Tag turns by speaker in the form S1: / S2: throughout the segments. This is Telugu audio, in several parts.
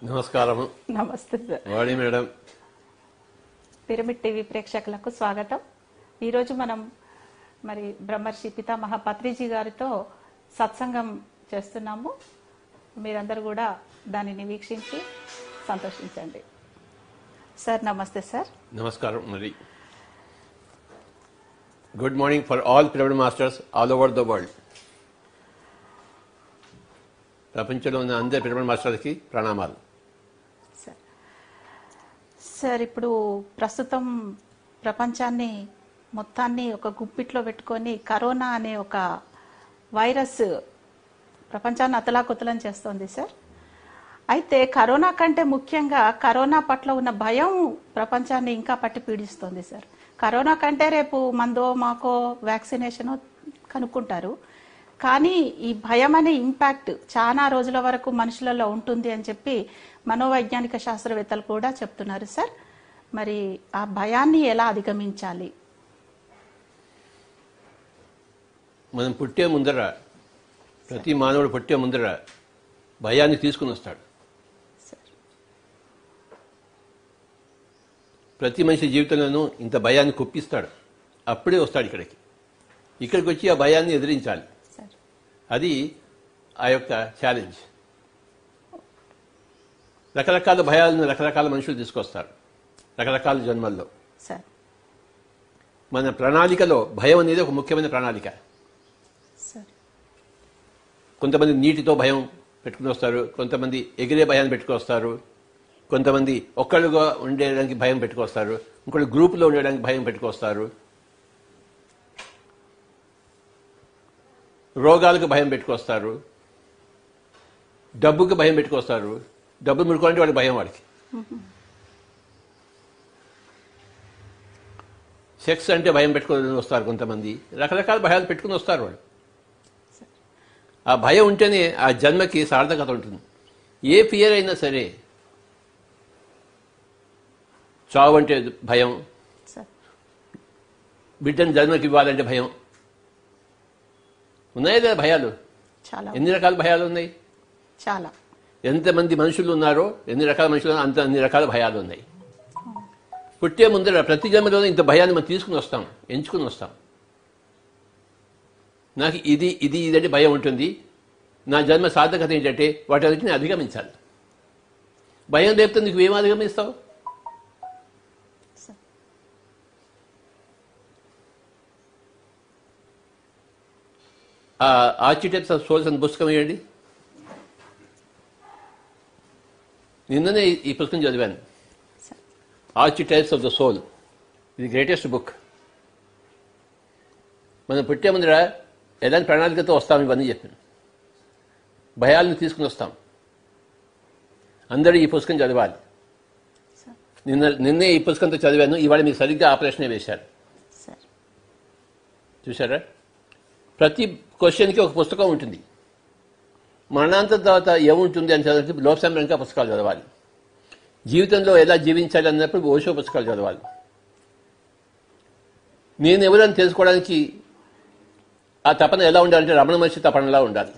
S1: నమస్కారము.
S2: నమస్తే సార్.
S1: వాడి మేడం.
S2: పిరమిడ్ టీవీ ప్రేక్షకులకు స్వాగతం. ఈరోజు మనం మరి బ్రహ్మర్షి పితామహ పత్రిజీ గారితో సత్సంగం చేస్తున్నాము. మీరందరూ కూడా దానిని వీక్షించి సంతోషించండి. సార్ నమస్తే సార్.
S1: నమస్కారం. మరి good morning for all pyramid masters all over the world. ప్రపంచంలో ఉన్న అందరి పిరమిడ్ మాస్టర్స్కి ప్రణామాలు.
S2: సార్ ఇప్పుడు ప్రస్తుతం ప్రపంచాన్ని మొత్తాన్ని ఒక గుప్పిట్లో పెట్టుకొని కరోనా అనే ఒక వైరస్ ప్రపంచాన్ని అతలాకుతలం చేస్తోంది సార్. అయితే కరోనా కంటే ముఖ్యంగా కరోనా పట్ల ఉన్న భయం ప్రపంచాన్ని ఇంకా పట్టి పీడిస్తోంది సార్. కరోనా కంటే రేపు మందో మాకో వ్యాక్సినేషన్ కనుక్కుంటారు, కానీ ఈ భయం అనే ఇంపాక్ట్ చాలా రోజుల వరకు మనుషులలో ఉంటుంది అని చెప్పి మనోవైజ్ఞానిక శాస్త్రవేత్తలు కూడా చెప్తున్నారు సార్. మరి ఆ భయాన్ని ఎలా అధిగమించాలి?
S1: మనం పుట్టే ముందర, ప్రతి మానవుడు పుట్టే ముందర భయాన్ని తీసుకుని వస్తాడు. ప్రతి మనిషి జీవితంలోనూ ఇంత భయాన్ని కుప్పిస్తాడు. అప్పుడే వస్తాడు ఇక్కడికి. ఇక్కడికి వచ్చి ఆ భయాన్ని ఎదిరించాలి. అది ఆ యొక్క ఛాలెంజ్. రకరకాల భయాలను రకరకాల మనుషులు తీసుకొస్తారు రకరకాల జన్మల్లో. మన ప్రణాళికలో భయం అనేది ఒక ముఖ్యమైన ప్రణాళిక. కొంతమంది నీటితో భయం పెట్టుకుని వస్తారు, కొంతమంది ఎగిరే భయాన్ని పెట్టుకుని వస్తారు, కొంతమంది ఒక్కళ్ళుగా ఉండేదానికి భయం పెట్టుకొస్తారు, ఇంకొకళ్ళు గ్రూపులో ఉండడానికి భయం పెట్టుకొస్తారు, రోగాలకు భయం పెట్టుకొస్తారు, డబ్బుకి భయం పెట్టుకొస్తారు. డబ్బు ముడుకోవాలంటే వాడికి భయం, వాడికి సెక్స్ అంటే భయం పెట్టుకొని వస్తారు కొంతమంది. రకరకాల భయాలు పెట్టుకుని వస్తారు వాళ్ళు. ఆ భయం ఉంటేనే ఆ జన్మకి సార్థకత ఉంటుంది. ఏ ఫియర్ అయినా సరే, చావు అంటే భయం, బిడ్డను జన్మకి ఇవ్వాలంటే భయం. ఉన్నాయి కదా భయాలు. ఎన్ని రకాల భయాలు ఉన్నాయి?
S2: చాలా.
S1: ఎంతమంది మనుషులు ఉన్నారో, ఎన్ని రకాల మనుషులు అన్ని రకాల భయాలు ఉన్నాయి. పుట్టే ముందర ప్రతి జన్మలోనే ఇంత భయాన్ని మనం తీసుకుని వస్తాం, ఎంచుకుని వస్తాం. నాకు ఇది ఇది ఇదంటే భయం ఉంటుంది. నా జన్మ సార్థకత ఏంటంటే వాటన్నిటిని అధిగమించాలి. భయం లేకపోతే నీకు ఏం అధిగమిస్తావు? ఆర్కిటెక్ట్స్ ఆఫ్ సోల్స్ అని పుస్తకం వేయండి. నిన్ననే ఈ పుస్తకం చదివాను. Architects of the soul. ఇది గ్రేటెస్ట్ బుక్. మనం పుట్టే ముందర ఎలాంటి ప్రణాళికతో వస్తాం ఇవన్నీ చెప్పాను. భయాలను తీసుకుని వస్తాం. అందరూ ఈ పుస్తకం చదవాలి. నిన్నే ఈ పుస్తకంతో చదివాను. ఇవాళ మీకు సరిగ్గా ఆపరేషనే వేశారు. చూసారా? ప్రతి క్వశ్చన్కి ఒక పుస్తకం ఉంటుంది. మరణాంతం తర్వాత ఏముంటుంది అని చదివితే లోపసంబ్రంగా పుస్తకాలు చదవాలి. జీవితంలో ఎలా జీవించాలి అన్నప్పుడు ఓషో పుస్తకాలు చదవాలి. నేను ఎవరైనా తెలుసుకోవడానికి ఆ తపన ఎలా ఉండాలంటే రమణ మహర్షి తపనలా ఉండాలి.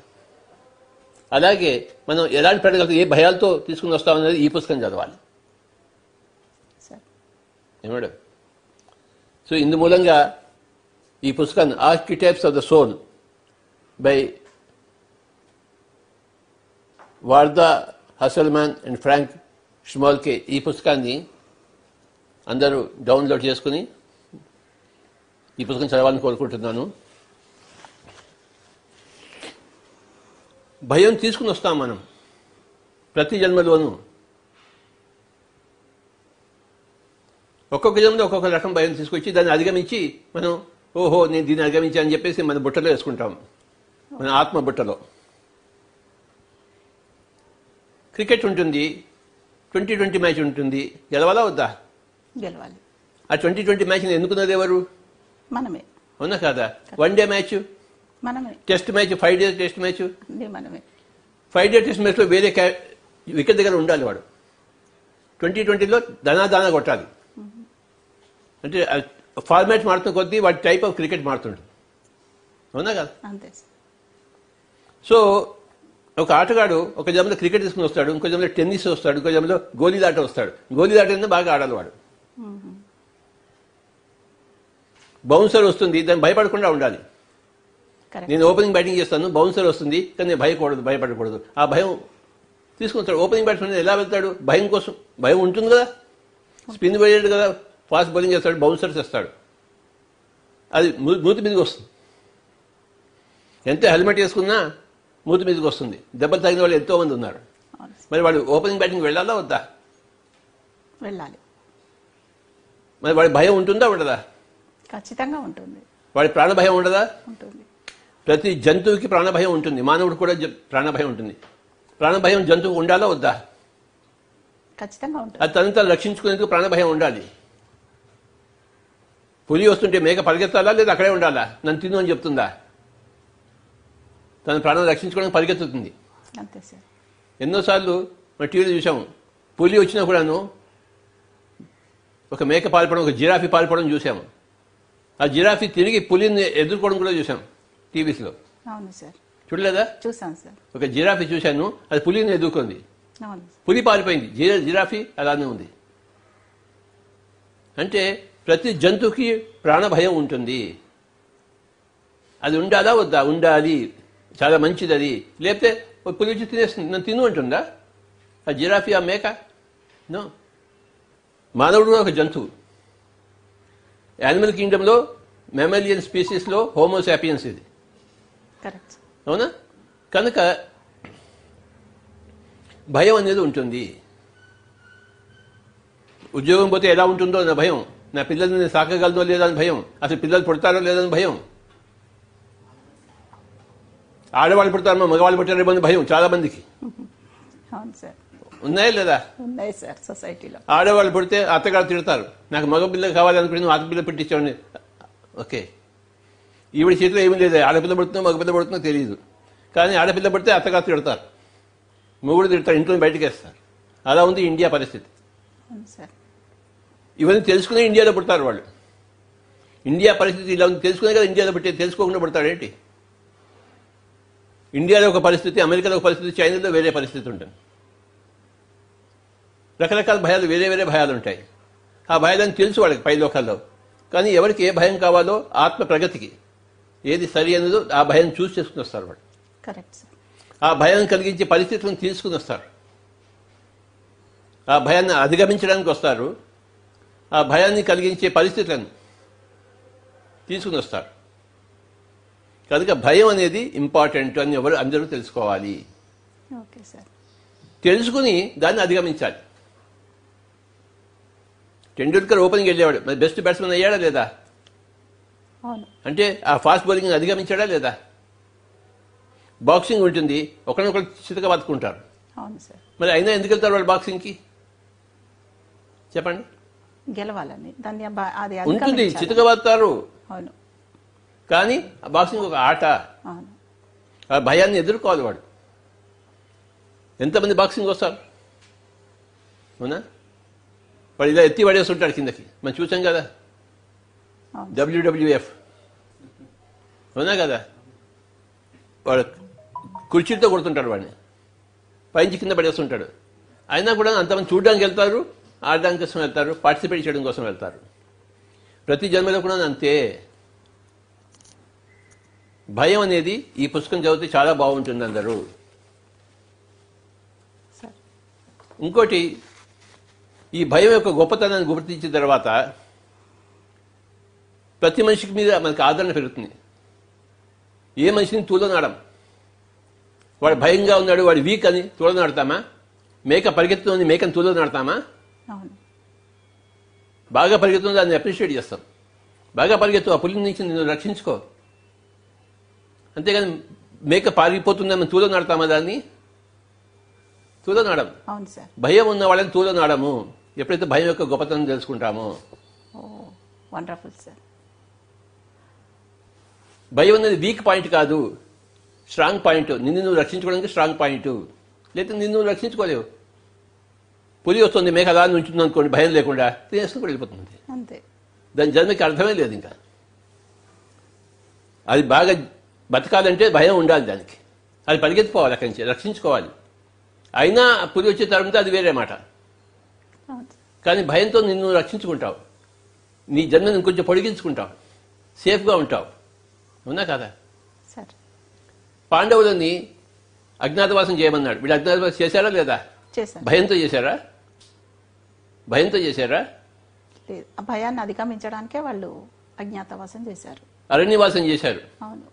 S1: అలాగే మనం ఎలాంటి ప్రణాళికలు, ఏ భయాలతో తీసుకుని వస్తామనేది ఈ పుస్తకం చదవాలి. ఏమేడం? సో ఇందు మూలంగా ఈ పుస్తకాన్ని architects of the soul by Varda Hasselmann and Frank Schmolke, ఈ పుస్తకాన్ని అందరూ డౌన్లోడ్ చేసుకుని ఈ పుస్తకం చదవాలని కోరుకుంటున్నాను. భయం తీసుకుని వస్తాం మనం ప్రతి జన్మలోనూ. ఒక్కొక్క జన్మలో ఒక్కొక్క రకం భయం తీసుకొచ్చి దాన్ని అధిగమించి మనం ఓహో నేను దీన్ని అధిగమించా అని చెప్పేసి మన బుట్టలో వేసుకుంటాం, మన ఆత్మ బుట్టలో. క్రికెట్ ఉంటుంది, 2020 మ్యాచ్ ఉంటుంది. గెలవాలా వద్దా?
S2: గెలవాలి.
S1: ఆ 2020 మ్యాచ్ని ఎన్నుకున్నది ఎవరు?
S2: మనమే.
S1: అవునా కాదా? 1 డే మ్యాచ్,
S2: మనమే.
S1: Test match, 5 days test match,
S2: మనమే.
S1: 5 డే టెస్ట్ మ్యాచ్లో వేరే వికెట్ దగ్గర ఉండాలి వాడు. 2020లో దానా కొట్టాలి. అంటే ఫార్మాట్ మారుతున్న కొద్దీ వాటి టైప్ ఆఫ్ క్రికెట్ మారుతుంటుంది. అవునా కదా?
S2: అంతే.
S1: సో ఒక ఆటగాడు ఒక జంలో క్రికెట్ తీసుకుని వస్తాడు, ఇంకో జంలో టెన్నిస్ వస్తాడు, ఇంకో జంలో గోలీలాట వస్తాడు. గోలీలాట బాగా ఆడాలి వాడు. బౌన్సర్ వస్తుంది, దాన్ని భయపడకుండా ఉండాలి.
S2: కరెక్ట్.
S1: నేను ఓపెనింగ్ బ్యాటింగ్ చేస్తాను, బౌన్సర్ వస్తుంది, కానీ నేను భయపడకూడదు. ఆ భయం తీసుకుంటాడు. ఓపెనింగ్ బ్యాట్స్మెన్ ఎలా వెళ్తాడు? భయం కోసం. భయం ఉంటుంది కదా, స్పిన్ వేయడు కదా, ఫాస్ట్ బౌలింగ్ చేస్తాడు, బౌన్సర్స్ చేస్తాడు, అది మూతి మీదకి వస్తుంది. ఎంత హెల్మెట్ వేసుకున్నా మూతి మీదకి వస్తుంది. దెబ్బలు తగిన వాళ్ళు ఎంతో మంది ఉన్నారు.
S2: అవును.
S1: మరి వాడు ఓపెనింగ్ బ్యాటింగ్ వెళ్ళాలా వద్దా?
S2: వెళ్ళాలి.
S1: మరి వాడి భయం ఉంటుందా ఉండదా?
S2: ఖచ్చితంగా ఉంటుంది.
S1: వాడి ప్రాణ భయం ఉండదా?
S2: ఉంటుంది.
S1: ప్రతి జంతువుకి ప్రాణభయం ఉంటుంది, మానవుడు కూడా ప్రాణభయం ఉంటుంది. ప్రాణభయం జంతువు ఉండాలా వద్దా?
S2: ఖచ్చితంగా ఉంటుంది.
S1: అది తనంతా రక్షించుకునేందుకు ప్రాణభయం ఉండాలి. పులి వస్తుంటే మేక పరిగెత్తాలా లేదా అక్కడే ఉండాలా? నన్ను తిను అని చెప్తుందా? తన ప్రాణం రక్షించుకోవడానికి పరిగెత్తుతుంది.
S2: అంతే సార్.
S1: ఎన్నోసార్లు మన టీవీలో చూసాము, పులి వచ్చినా కూడాను ఒక మేక పాల్పడం, ఒక జిరాఫీ పాల్పడం చూసాము. ఆ జిరాఫీ తిరిగి పులిని ఎదుర్కోవడం కూడా చూసాం టీవీస్లో.
S2: అవును సార్.
S1: చూడలేదా?
S2: చూసాను సార్.
S1: ఒక జిరాఫీ చూశాను, అది పులిని ఎదుర్కొంది.
S2: అవును.
S1: పులి పారిపోయింది, జిరాఫీ అలానే ఉంది. అంటే ప్రతి జంతువుకి ప్రాణభయం ఉంటుంది. అది ఉండాలా వద్దా? ఉండాలి, చాలా మంచిది అది. లేకపోతే పులి వచ్చి తినేస్తుంది, నన్ను తిను అంటుందా ఆ జిరాఫీ, ఆ మేక? నో. మానవుడు కూడా ఒక జంతువు. యానిమల్ కింగ్డమ్లో మెమలియన్ స్పీసీస్లో హోమోసాపియన్స్ ఇది.
S2: కరెక్ట్.
S1: అవునా? కనుక భయం అనేది ఉంటుంది. ఉద్యోగం పోతే ఎలా ఉంటుందో నా భయం, నా పిల్లల్ని నేను సాకగలనో లేదో అని భయం, అసలు పిల్లలు పుడతారో లేదని భయం, ఆడవాళ్ళు పుడతారో మగవాళ్ళు పుట్టారేమో అని భయం చాలా మందికి.
S2: అవును సార్.
S1: ఉన్నాయా లేదా?
S2: ఉన్నాయి సార్ సొసైటీలో.
S1: ఆడవాళ్ళు పుడితే అత్తగారు తిడతారు, నాకు మగ పిల్ల కావాలనుకుని ఆడపిల్ల పుట్టించామని. ఓకే, ఈవిడ చేతిలో ఏమీ లేదు, ఆడపిల్ల పుడుతుందో మగపిల్ల పుడుతుందో తెలియదు, కానీ ఆడపిల్ల పుడితే అత్తగారు తిడతారు, మొగుడు తిడతారు, ఇంట్లో బయటకు వేస్తారు. అలా ఉంది ఇండియా పరిస్థితి.
S2: అవును సార్.
S1: ఇవన్నీ తెలుసుకునే ఇండియాలో పుడతారు వాళ్ళు. ఇండియా పరిస్థితి ఇలా ఉంది తెలుసుకునే కదా ఇండియాలో పుట్టే, తెలుసుకోకుండా పుడతాడేంటి? ఇండియాలో ఒక పరిస్థితి, అమెరికాలో ఒక పరిస్థితి, చైనాలో వేరే పరిస్థితి ఉంటుంది. రకరకాల భయాలు, వేరే వేరే భయాలు ఉంటాయి. ఆ భయాలను తెలుసు వాళ్ళకి పై లోకాల్లో. కానీ ఎవరికి ఏ భయం కావాలో ఆత్మ ప్రగతికి ఏది సరి అనేదో ఆ భయం చూసి చేసుకుని వస్తారు వాళ్ళు.
S2: Correct sir.
S1: ఆ భయం కలిగించే పరిస్థితులను తీసుకుని వస్తారు, ఆ భయాన్ని అధిగమించడానికి వస్తారు, ఆ భయాన్ని కలిగించే పరిస్థితులను తీసుకుని వస్తారు. కనుక భయం అనేది ఇంపార్టెంట్ అని అందరూ తెలుసుకోవాలి.
S2: Okay sir.
S1: తెలుసుకుని దాన్ని అధిగమించాలి. టెండూల్కర్ ఓపెనింగ్ వెళ్ళేవాడు, మరి బెస్ట్ బ్యాట్స్మెన్ అయ్యాడా లేదా?
S2: అవును.
S1: అంటే ఆ ఫాస్ట్ బౌలింగ్ అధిగమించాడా లేదా? బాక్సింగ్ ఉంటుంది, ఒకరినొకరు చితక బతుకుంటారు.
S2: అవును సార్.
S1: మరి అయినా ఎందుకు వెళ్తారు వాళ్ళు బాక్సింగ్కి చెప్పండి?
S2: గెలవాలని దాన్ని అది
S1: ఉంటుంది,
S2: అధిగమించాలి.
S1: చితక బతుతారు.
S2: అవును.
S1: కానీ ఆ బాక్సింగ్ ఒక ఆట.
S2: అవును.
S1: ఆ భయాన్ని ఎదుర్కోవాలి వాడు. ఎంతమంది బాక్సింగ్ వస్తారు? అవునా? వాడు ఇలా ఎత్తి పడేస్తుంటాడు కిందకి, మనం చూసాం కదా
S2: అవును.
S1: WWF. అవునా కదా? వాడు కుర్చీతో కొడుతుంటాడు వాడిని, పైనుంచి కింద పడేస్తుంటాడు. అయినా కూడా అంతమంది చూడడానికి వెళ్తారు, ఆడడానికి కోసం వెళ్తారు, పార్టిసిపేట్ చేయడం కోసం వెళ్తారు. ప్రతి జన్మలో కూడా అంతే. భయం అనేది ఈ పుస్తకం చదివితే చాలా బాగుంటుంది అందరూ.
S2: సార్.
S1: ఇంకోటి, ఈ భయం యొక్క గొప్పతనాన్ని గుర్తించిన తర్వాత ప్రతి మనిషికి మీద మనకు ఆదరణ పెరుగుతుంది. ఏ మనిషిని తూలనాడం. వాడు భయంగా ఉన్నాడు, వాడు వీక్ అని తూలనాడతామా? మేక పరిగెత్తుతుంది, మేకని తూలనాడతామా?
S2: అవును.
S1: బాగా పరిగెత్తుతుంది, దాన్ని అప్రిషియేట్ చేస్తాం. బాగా పరిగెత్తు, ఆ పులి నుంచి నిన్ను రక్షించుకో. అంతేగాని మేక పారిపోతుందని తూలనాడతామా? దాన్ని తూలనాడం.
S2: అవును సార్.
S1: భయం ఉన్న వాళ్ళని తూలనాడము. ఎప్పుడైతే భయం యొక్క గొప్పతనం తెలుసుకుంటామో.
S2: ఓ వండర్ఫుల్ సార్.
S1: భయం అనేది వీక్ పాయింట్ కాదు, స్ట్రాంగ్ పాయింట్. నిన్ను నువ్వు రక్షించుకోవడానికి స్ట్రాంగ్ పాయింట్. లేకపోతే నిన్ను నువ్వు రక్షించుకోలేవు. పులి వస్తుంది, మేక అలా ఉంచుతుంది అనుకోండి, భయం లేకుండా తినేసుకుని కూడా వెళ్ళిపోతుంది.
S2: అంతే.
S1: దాని జన్మకి అర్థమే లేదు. ఇంకా అది బాగా బతకాలంటే భయం ఉండాలి దానికి. అది పరిగెత్తిపోవాలి, అక్కడి నుంచి రక్షించుకోవాలి. అయినా పులి వచ్చే తరంతో అది వేరే మాట.
S2: అవును
S1: కానీ భయంతో నిన్ను రక్షించుకుంటావు, నీ జన్మని ఇంకొంచెం పొడిగించుకుంటావు, సేఫ్గా ఉంటావు. అవునా కదా?
S2: సార్.
S1: పాండవులని అజ్ఞాతవాసం చేయమన్నాడు. వీళ్ళు అజ్ఞాతవాసం చేశారా లేదా?
S2: చేశారు.
S1: భయంతో చేశారా? భయంతో చేశారా?
S2: లేదు, ఆ భయాన్ని అధిగమించడానికే వాళ్ళు అజ్ఞాతవాసం చేశారు.
S1: అరణ్యవాసం చేశారు.
S2: అవును.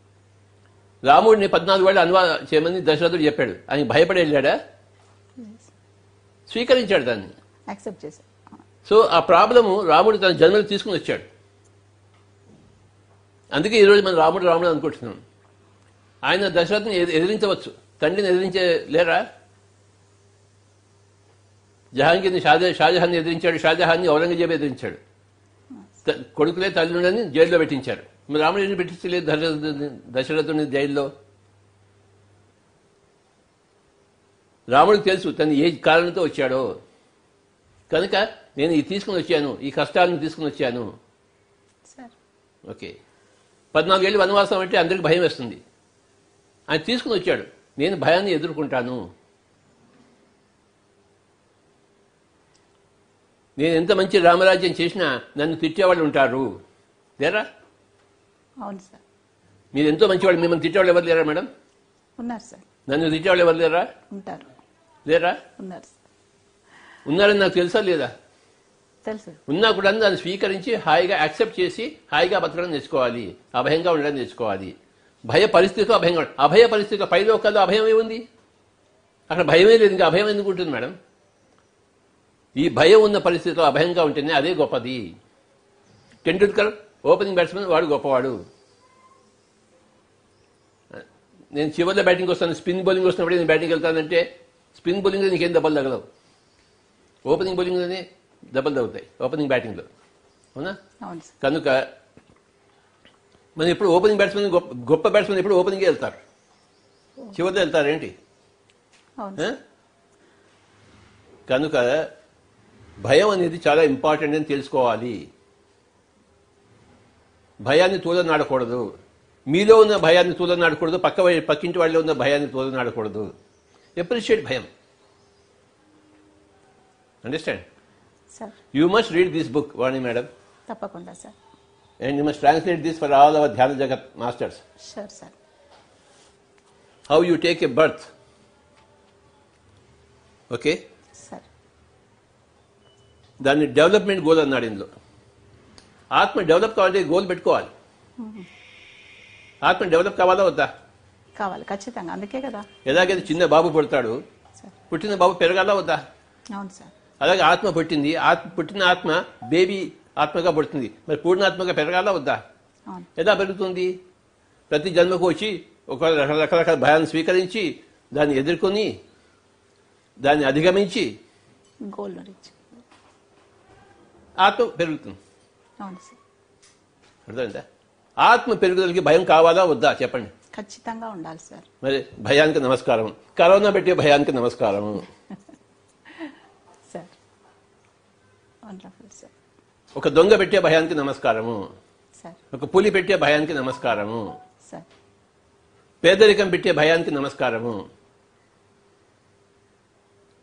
S1: రాముడిని 14 ఏళ్ళు చేయమని దశరథుడు చెప్పాడు. ఆయన భయపడి వెళ్ళాడా? స్వీకరించాడు దాన్ని.
S2: యాక్సెప్ట్ చేశారు.
S1: సో ఆ ప్రాబ్లము రాముడు తన జన్మలో తీసుకుని వచ్చాడు. అందుకే ఈరోజు మనం రాముడు రాముడు అనుకుంటున్నాం. ఆయన దశరథుని ఎదిరించవచ్చు, తండ్రిని ఎదిరించే లేరా? జహాంగీర్ని షాజహాన్ని ఎదిరించాడు, షాజహాన్ని ఔరంగజేబు ఎదిరించాడు. కొడుకులే తల్లులని జైల్లో పెట్టించారు. మరి రాముడు ఎందుకు పెట్టించలేదు దశరథుని జైల్లో? రాముడికి తెలుసు తను ఏ కారణంతో వచ్చాడో. కనుక నేను ఇది తీసుకుని వచ్చాను, ఈ కష్టాలను తీసుకుని వచ్చాను.
S2: సార్.
S1: ఓకే, 14 ఏళ్ళు వనవాసం అంటే అందరికి భయం వేస్తుంది. ఆయన తీసుకుని వచ్చాడు, నేను భయాన్ని ఎదుర్కొంటాను. నేను ఎంత మంచి రామరాజ్యం చేసినా నన్ను తిట్టేవాళ్ళు ఉంటారు లేరా?
S2: అవును సార్.
S1: మీరు ఎంతో మంచివాళ్ళు, మిమ్మల్ని తిట్టేవాళ్ళు ఎవరు లేరా మేడం?
S2: ఉన్నారు సార్.
S1: నన్ను తిట్టేవాళ్ళు ఎవరు లేరా?
S2: ఉంటారు.
S1: లేరా?
S2: ఉన్నారు సార్.
S1: ఉన్నారని నాకు తెలుసా లేదా?
S2: తెలుసు.
S1: ఉన్నా కూడా దాన్ని స్వీకరించి హాయిగా యాక్సెప్ట్ చేసి హాయిగా బతకడం నేర్చుకోవాలి, అభయంగా ఉండడం నేర్చుకోవాలి. భయ పరిస్థితిలో అభయంగా అభయ పరిస్థితిలో పైలోకాల్లో అభయం ఏముంది? అక్కడ భయమే లేదు, ఇంకా అభయం ఎందుకు ఉంటుంది మేడం? ఈ భయం ఉన్న పరిస్థితిలో అభయంగా ఉంటేనే అదే గొప్పది. టెండూల్కర్ ఓపెనింగ్ బ్యాట్స్మెన్, వాడు గొప్పవాడు. నేను చివరిలో బ్యాటింగ్ వస్తాను, స్పిన్ బౌలింగ్ వస్తున్నప్పుడు నేను బ్యాటింగ్ వెళ్తానంటే స్పిన్ బౌలింగ్లో నీకేం దెబ్బలు తగలవు, ఓపెనింగ్ బౌలింగ్లోనే దెబ్బలు తగ్గుతాయి, ఓపెనింగ్ బ్యాటింగ్లో. అవునా?
S2: అవును సార్.
S1: కనుక మనం ఎప్పుడు ఓపెనింగ్ బ్యాట్స్మెన్, గొప్ప బ్యాట్స్మెన్ ఎప్పుడు ఓపెనింగే వెళ్తారు, చివరిలో వెళ్తారు ఏంటి?
S2: అవును.
S1: కనుక భయం అనేది చాలా ఇంపార్టెంట్ అని తెలుసుకోవాలి. భయాన్ని తూలనాడకూడదు. మీలో ఉన్న భయాన్ని తూలనాడకూడదు, పక్కింటి వాళ్ళలో ఉన్న భయాన్ని తూలనాడకూడదు. అప్రిషియేట్ భయం. Understand?
S2: Sir.
S1: You must read this book, Vani madam.
S2: తప్పకుండా sir.
S1: And you must translate this for all our Dhyana Jagat masters.
S2: Sure sir.
S1: How you take a birth. Okay,
S2: sir.
S1: దాన్ని డెవలప్మెంట్ గోల్ అన్నాడు ఇందులో. ఆత్మ డెవలప్ కావాలంటే గోల్ పెట్టుకోవాలి. ఆత్మ డెవలప్ కావాలా వద్దా?
S2: కావాలి, ఖచ్చితంగా. అందుకే కదా
S1: ఎలాగైతే చిన్న బాబు పుడతాడు,
S2: సార్.
S1: పుట్టిన బాబు పెరగాలా వద్దా?
S2: అవును సార్.
S1: అలాగే ఆత్మ పుట్టింది, పుట్టిన ఆత్మ బేబీ ఆత్మగా పుడుతుంది, మరి పూర్ణాత్మగా పెరగాలా వద్దా?
S2: అవును.
S1: ఎలా పెరుగుతుంది? ప్రతి జన్మకు వచ్చి ఒక రకరకాల భయాన్ని స్వీకరించి దాన్ని ఎదుర్కొని దాన్ని అధిగమించి
S2: గోల్ రీచ్
S1: ఆత్మ పెరుగుతుంది.
S2: అవును సార్.
S1: అర్థమైందా? ఆత్మ పెరుగుదలకి భయం కావాలా వద్దా చెప్పండి?
S2: ఖచ్చితంగా ఉండాలి సార్.
S1: మరి భయానికి నమస్కారం, కరోనా పెట్టే భయానికి నమస్కారం.
S2: సార్. Wonderful sir.
S1: ఒక దొంగ పెట్టే భయానికి నమస్కారము,
S2: సార్.
S1: ఒక పులి పెట్టే భయానికి నమస్కారము,
S2: సార్.
S1: పేదరికం పెట్టే భయానికి నమస్కారము.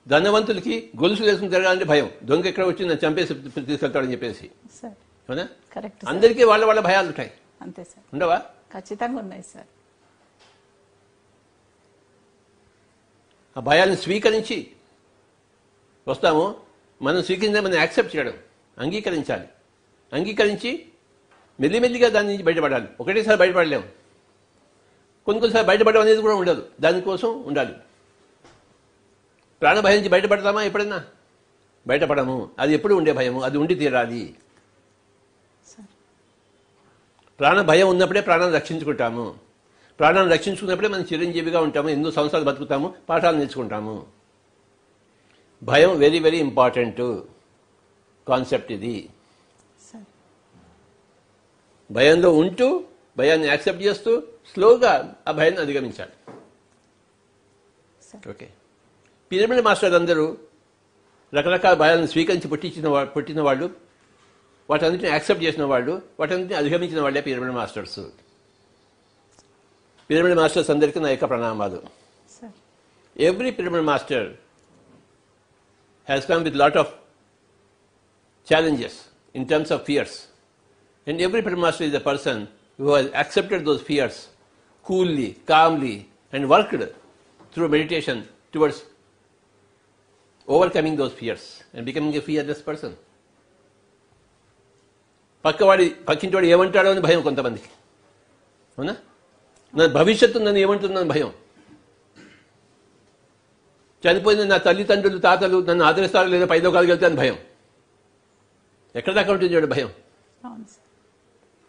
S1: ధనవంతులకి గొలుసు వేసుకుని తిరగాలంటే భయం, దొంగ ఎక్కడ వచ్చి నన్ను చంపేసి తీసుకెళ్తాడని చెప్పేసి.
S2: సార్.
S1: అవునా?
S2: కరెక్ట్.
S1: అందరికీ వాళ్ళ వాళ్ళ భయాలు ఉంటాయి,
S2: అంతే సార్.
S1: ఉండవా?
S2: ఖచ్చితంగా ఉన్నాయి సార్.
S1: ఆ భయాన్ని స్వీకరించి వస్తాము. మనం స్వీకరించిన మనం యాక్సెప్ట్ చేయడం, అంగీకరించాలి. అంగీకరించి మెల్లిమెల్లిగా దాని నుంచి బయటపడాలి. ఒకటేసారి బయటపడలేము. కొన్నిసారి బయటపడడం అనేది కూడా ఉండదు, దానికోసం ఉండాలి. ప్రాణభయం నుంచి బయటపడతామా ఎప్పుడైనా? బయటపడము. అది ఎప్పుడు ఉండే భయము, అది ఉండి తీరాలి. ప్రాణభయం ఉన్నప్పుడే ప్రాణాన్ని రక్షించుకుంటాము. ప్రాణాన్ని రక్షించుకున్నప్పుడే మనం చిరంజీవిగా ఉంటాము, ఎన్నో సంవత్సరాలు బతుకుతాము, పాఠాలు నేర్చుకుంటాము. భయం వెరీ వెరీ ఇంపార్టెంట్ కాన్సెప్ట్ ఇది. భయంలో ఉంటూ భయాన్ని యాక్సెప్ట్ చేస్తూ స్లోగా ఆ భయాన్ని అధిగమించాలి. ఓకే, పిరమిడ్ మాస్టర్లు అందరూ రకరకాల భయాలను స్వీకరించి పుట్టిన వాళ్ళు, వాటన్నిటిని యాక్సెప్ట్ చేసిన వాళ్ళు, వాటన్నిటిని అధిగమించిన వాళ్ళే పిరమిడ్ మాస్టర్స్. పిరమిడ్ మాస్టర్స్ అందరికీ నా యొక్క ప్రణామాలు. Every pyramid master has come with lot of challenges in terms of fears. And every pyramid master is a person who has accepted those fears coolly, calmly, and worked through meditation towards overcoming those fears and becoming a fearless person. పక్కింటివాడు ఏమంటాడో అని భయం కొంతమందికి, అవునా? నా భవిష్యత్తు నన్ను ఏమంటుందని భయం. చనిపోయిన నా తల్లిదండ్రులు తాతలు నన్ను ఆదరిస్తారో లేదో పైలోకాలకు వెళ్తే అని భయం. ఎక్కడ దాకా ఉంటుంది చూడండి భయం.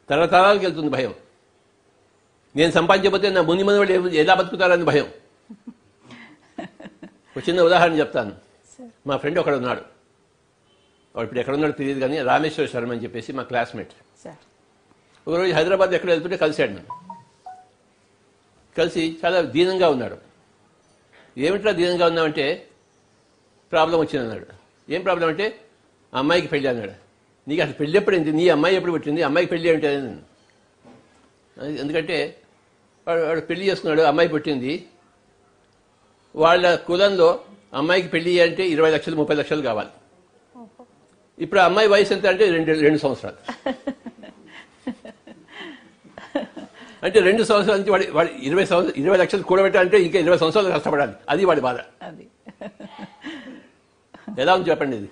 S1: తరతరాలకు వెళ్తుంది భయం. నేను సంపాదించకపోతే నా ముని మనవాళ్ళు ఎలా బతుకుతారని భయం. ఒక చిన్న ఉదాహరణ చెప్తాను. మా ఫ్రెండ్ ఒకడు ఉన్నాడు, వాడు ఇప్పుడు ఎక్కడ ఉన్నాడు తెలియదు కానీ, రామేశ్వర శర్మ అని చెప్పేసి మా క్లాస్మేట్. ఒకరోజు హైదరాబాద్ ఎక్కడ వెళ్తుంటే కలిశాడు నన్ను. కలిసి చాలా దీనంగా ఉన్నాడు. ఏమిట్రా దీనంగా ఉన్నామంటే, ప్రాబ్లం వచ్చింది అన్నాడు. ఏం ప్రాబ్లం అంటే, అమ్మాయికి పెళ్ళి అన్నాడు. నీకు అసలు పెళ్ళి ఎప్పుడైంది, నీ అమ్మాయి ఎప్పుడు పుట్టింది, అమ్మాయికి పెళ్ళి అంటే? ఎందుకంటే వాడు పెళ్లి చేసుకున్నాడు, అమ్మాయి పుట్టింది. వాళ్ళ కులంలో అమ్మాయికి పెళ్లి అంటే 20 లక్షలు 30 లక్షలు కావాలి. ఇప్పుడు అమ్మాయి వయసు ఎంత అంటే 2 సంవత్సరాలు. అంటే 2 సంవత్సరాల నుంచి వాడు 20 లక్షలు కూడబెట్టాలంటే ఇంకా 20 సంవత్సరాలు కష్టపడాలి. అది వాడి బాధ. ఎలా ఉంది చెప్పండి ఇది?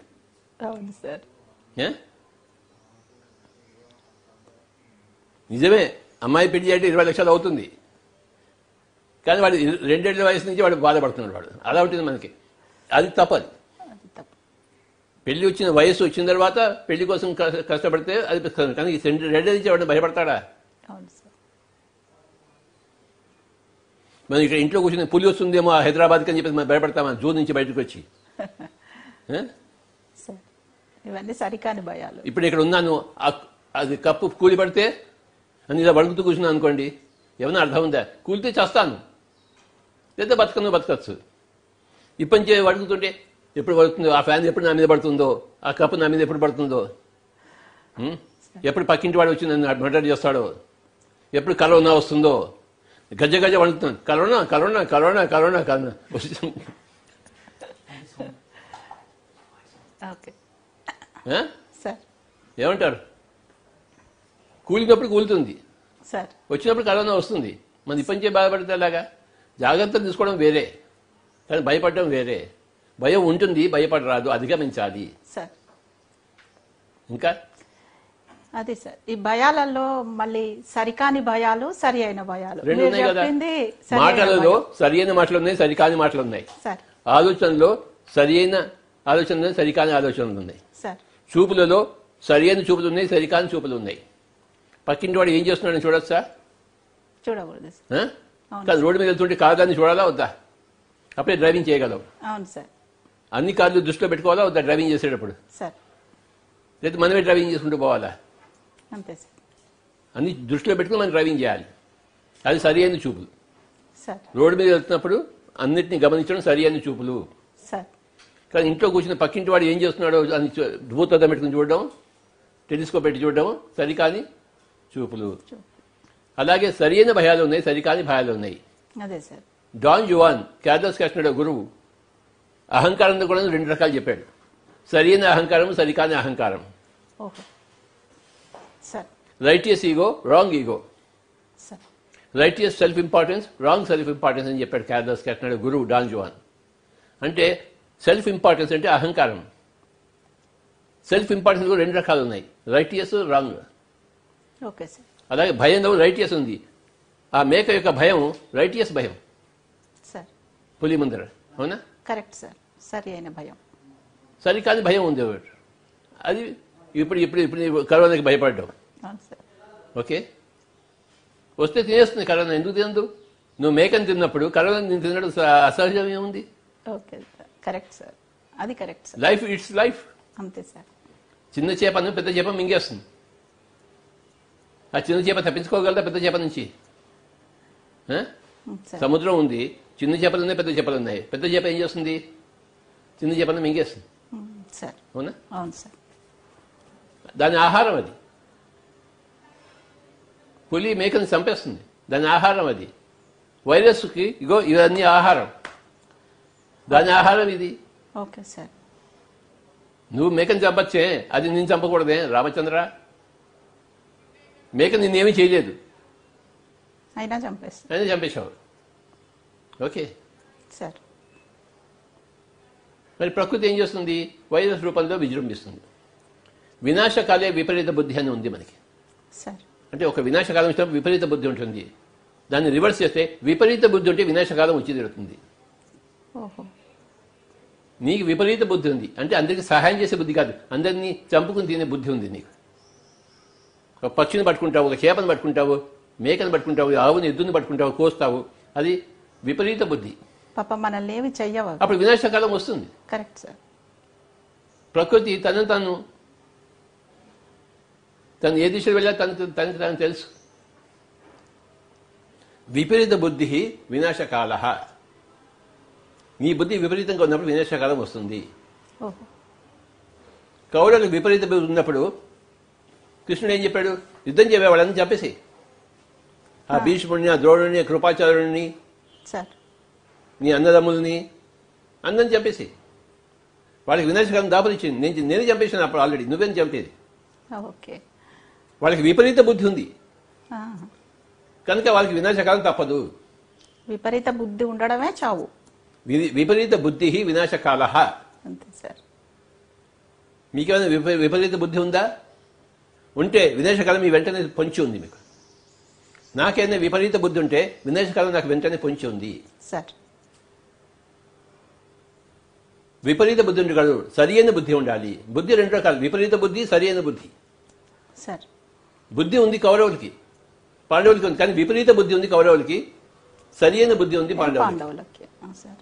S1: నిజమే, అమ్మాయి పెళ్లి అంటే 20 లక్షలు అవుతుంది. కానీ వాడు 2 ఏళ్ల వయసు నుంచి వాడు బాధపడుతున్నాడు. వాడు అలా ఉంటుంది మనకి. అది తప్పది. పెళ్లి వచ్చిన వయసు వచ్చిన తర్వాత పెళ్లి కోసం కష్టపడితే అది కానీ 2 ఏళ్ల నుంచి వాడిని భయపడతాడా? మనం ఇక్కడ ఇంట్లో కూర్చొని పులి వస్తుందేమో హైదరాబాద్కి అని చెప్పి మనం భయపడతామా జూ నుంచి బయటకు వచ్చి?
S2: ఇవన్నీ సరికాని భయాలు.
S1: ఇప్పుడు ఇక్కడ ఉన్నాను, అది కప్పు కూలి పడితే అని ఇలా వణుకుతూ కూర్చున్నాను అనుకోండి, ఏమన్నా అర్థం ఉందా? కూలితే చేస్తాను, లేదా బతకచ్చు. ఇప్పటి వణుకుతుంటే ఎప్పుడు పడుతుందో, ఆ ఫ్యాన్ ఎప్పుడు నా మీద పడుతుందో, ఆ కప్పు నా మీద ఎప్పుడు పడుతుందో, ఎప్పుడు పక్కింటి వాడు వచ్చి నన్ను మర్డర్ చేస్తాడో, ఎప్పుడు కరోనా వస్తుందో, గజ వణుకుతున్నాను. Corona corona corona corona corona ఏమంటారు? కూలినప్పుడు కూలుతుంది, వచ్చినప్పుడు కరోనా వస్తుంది. మన ఇప్పటికే బాధపడితే అలాగా. జాగ్రత్తలు తీసుకోవడం వేరే, కానీ భయపడడం వేరే. భయం ఉంటుంది, భయపడరాదు, అధిగమించాలి. ఇంకా
S2: అదే సార్, ఈ భయాలలో మళ్ళీ సరికాని భయాలు, సరి అయిన భయాలు
S1: రెండు ఉన్నాయి కదా. మాటలలో సరి అయిన మాటలు ఉన్నాయి, సరికాని మాటలు ఉన్నాయి. ఆలోచనలో సరి అయిన ఆలోచనలు ఉన్నాయి, సరికాని ఆలోచనలు ఉన్నాయి. చూపులలో సరి అయిన చూపులు ఉన్నాయి, సరికాని చూపులు ఉన్నాయి. పక్కింటి వాడు ఏం చేస్తున్నాడని చూడొచ్చా?
S2: చూడకూడదు.
S1: కాదు, రోడ్డు మీద వెళ్తుంటే కాదని చూడాలా వద్దా? అప్పుడే డ్రైవింగ్ చేయగలవు.
S2: అవును సార్.
S1: అన్ని కార్లు దృష్టిలో పెట్టుకోవాలా వద్దా డ్రైవింగ్ చేసేటప్పుడు? లేదా మనమే డ్రైవింగ్ చేసుకుంటూ పోవాలా?
S2: అంతే సార్.
S1: అన్ని దృష్టిలో పెట్టుకుని మనం డ్రైవింగ్ చేయాలి. అది సరి అయిన చూపులు. రోడ్డు మీద వెళ్తున్నప్పుడు అన్నిటిని గమనించడం సరి అయిన చూపులు. కానీ ఇంట్లో కూర్చుని పక్కింటి వాడు ఏం చేస్తున్నాడో అని భూతద్దం పెట్టుకుని చూడడం, టెలిస్కోప్ పెట్టి చూడడం సరికాని చూపులు. అలాగే సరి అయిన భయాలు ఉన్నాయి, సరికాని భయాలు ఉన్నాయి. డాన్ జువాన్ క్యాథోస్ కాస్ట్నడో గురువు అహంకారంలో కూడా 2 రకాలు చెప్పాడు. సరి అయిన అహంకారం, సరికాని అహంకారం. Righteous ego, wrong ego. Righteous self importance, wrong self importance అని చెప్పాడు క్యాథోస్ కాస్ట్నడో గురువు డాన్ జువాన్. అంటే సెల్ఫ్ ఇంపార్టెన్స్ అంటే అహంకారం. సెల్ఫ్ ఇంపార్టెన్స్ కూడా 2 రకాలు ఉన్నాయి, రైటియస్, రాంగ్. అలాగే భయంలో రైటియస్ ఉంది. ఆ మేక యొక్క భయం రైటియస్ భయం, పులి ముందర. అవునా?
S2: Correct sir. సరి అయిన భయం.
S1: సరికాని భయం ఉంది. అది ఇప్పుడు ఇప్పుడు ఇప్పుడు కరోనాకి భయపడ్డావు. ఓకే, వస్తే తినేస్తుంది కరోనా. ఎందుకు తినదు? నువ్వు మేకని తిన్నప్పుడు కరోనా నేను తినడం అసహజం ఏముంది?
S2: కరెక్ట్ సార్, అది correct sir.
S1: Life it's life.
S2: అంతే సార్.
S1: చిన్న చేపను పెద్ద చేప మింగేస్తుంది. ఆ చిన్న చేప తప్పించుకోగలదా పెద్ద చేప నుంచి? సముద్రం ఉంది, చిన్న చేపలు ఉన్నాయి, పెద్ద చేపలు ఉన్నాయి. పెద్ద చేప ఏం చేస్తుంది? చిన్న చేపను మింగేస్తుంది. అవునా?
S2: అవును సార్.
S1: దాని ఆహారం అది. పులి మేకని చంపేస్తుంది, దాని ఆహారం అది. వైరస్కి ఇగో ఇవన్నీ ఆహారం. దాని ఆహారం ఇది.
S2: Okay sir.
S1: నువ్వు మేకని చంపచ్చే, అది నేను చంపకూడదే రామచంద్ర. మేక నిన్నేమీ చేయలేదు,
S2: అయినా చంపేస్తా,
S1: అయినా చంపేశావు. Okay
S2: sir.
S1: మరి ప్రకృతి ఏం చేస్తుంది? వైరస్ రూపంలో విజృంభిస్తుంది. వినాశకాలే విపరీత బుద్ధి అని ఉంది మనకి.
S2: సార్.
S1: అంటే ఒక వినాశకాలం ఇచ్చినప్పుడు విపరీత బుద్ధి ఉంటుంది. దాన్ని రివర్స్ చేస్తే విపరీత బుద్ధి ఉంటే వినాశకాలం వచ్చి తీరుతుంది.
S2: ఓహో.
S1: నీకు విపరీత బుద్ధి ఉంది అంటే అందరికీ సహాయం చేసే బుద్ధి కాదు, అందరినీ చంపుకుని తినే బుద్ధి ఉంది నీకు. ఒక పక్షిని పట్టుకుంటావు, ఒక చేపను పట్టుకుంటావు, మేకను పట్టుకుంటావు, ఆవుని ఎద్దుని పట్టుకుంటావు, కోస్తావు. అది విపరీత బుద్ధి.
S2: పాప మనల్ని ఏమి చెయ్యవు.
S1: అప్పుడు వినాశకాలం వస్తుంది.
S2: Correct sir.
S1: ప్రకృతి తను ఏ దిశలో వెళ్ళా తనకు తెలుసు. విపరీత బుద్ధి వినాశకాల. నీ బుద్ధి విపరీతంగా ఉన్నప్పుడు వినాశకాలం వస్తుంది.
S2: ఓహో.
S1: కౌరవులకు విపరీత బుద్ధి ఉన్నప్పుడు కృష్ణుడు ఏం చెప్పాడు? యుద్ధం చేయవే వాళ్ళని చంపేసి, ఆ భీష్ముడిని, ఆ ద్రోణుడిని, కృపాచార్యుడిని,
S2: సార్,
S1: నీ అన్నదమ్ముల్ని అందరిని చంపేసి. వాళ్ళకి వినాశకాలం దాపరిచ్చింది. నేనే చంపేసాను అప్పుడు ఆల్రెడీ, నువ్వేం చంపేది.
S2: ఓకే.
S1: వాళ్ళకి విపరీత బుద్ధి ఉంది కనుక వాళ్ళకి వినాశకాలం తప్పదు.
S2: విపరీత బుద్ధి ఉండడమే చావు.
S1: విపరీత బుద్ధి వినాశకాల.
S2: అంతే సార్.
S1: మీకేమైనా విపరీత బుద్ధి ఉందా? ఉంటే వినాశకాలం మీ వెంటనే పొంచి ఉంది మీకు. నాకైనా విపరీత బుద్ధి ఉంటే వినాశకాలం నాకు వెంటనే పొంచి ఉంది
S2: సార్.
S1: విపరీత బుద్ధి ఉంటే కాదు, సరియైన బుద్ధి ఉండాలి. బుద్ధి రెండు రకాలు, విపరీత బుద్ధి, సరియైన బుద్ధి.
S2: సార్.
S1: బుద్ధి ఉంది కౌరవులకి, పాండవులకి ఉంది. కానీ విపరీత బుద్ధి ఉంది కౌరవులకి, సరియైన బుద్ధి ఉంది పాండవులకి.
S2: సార్.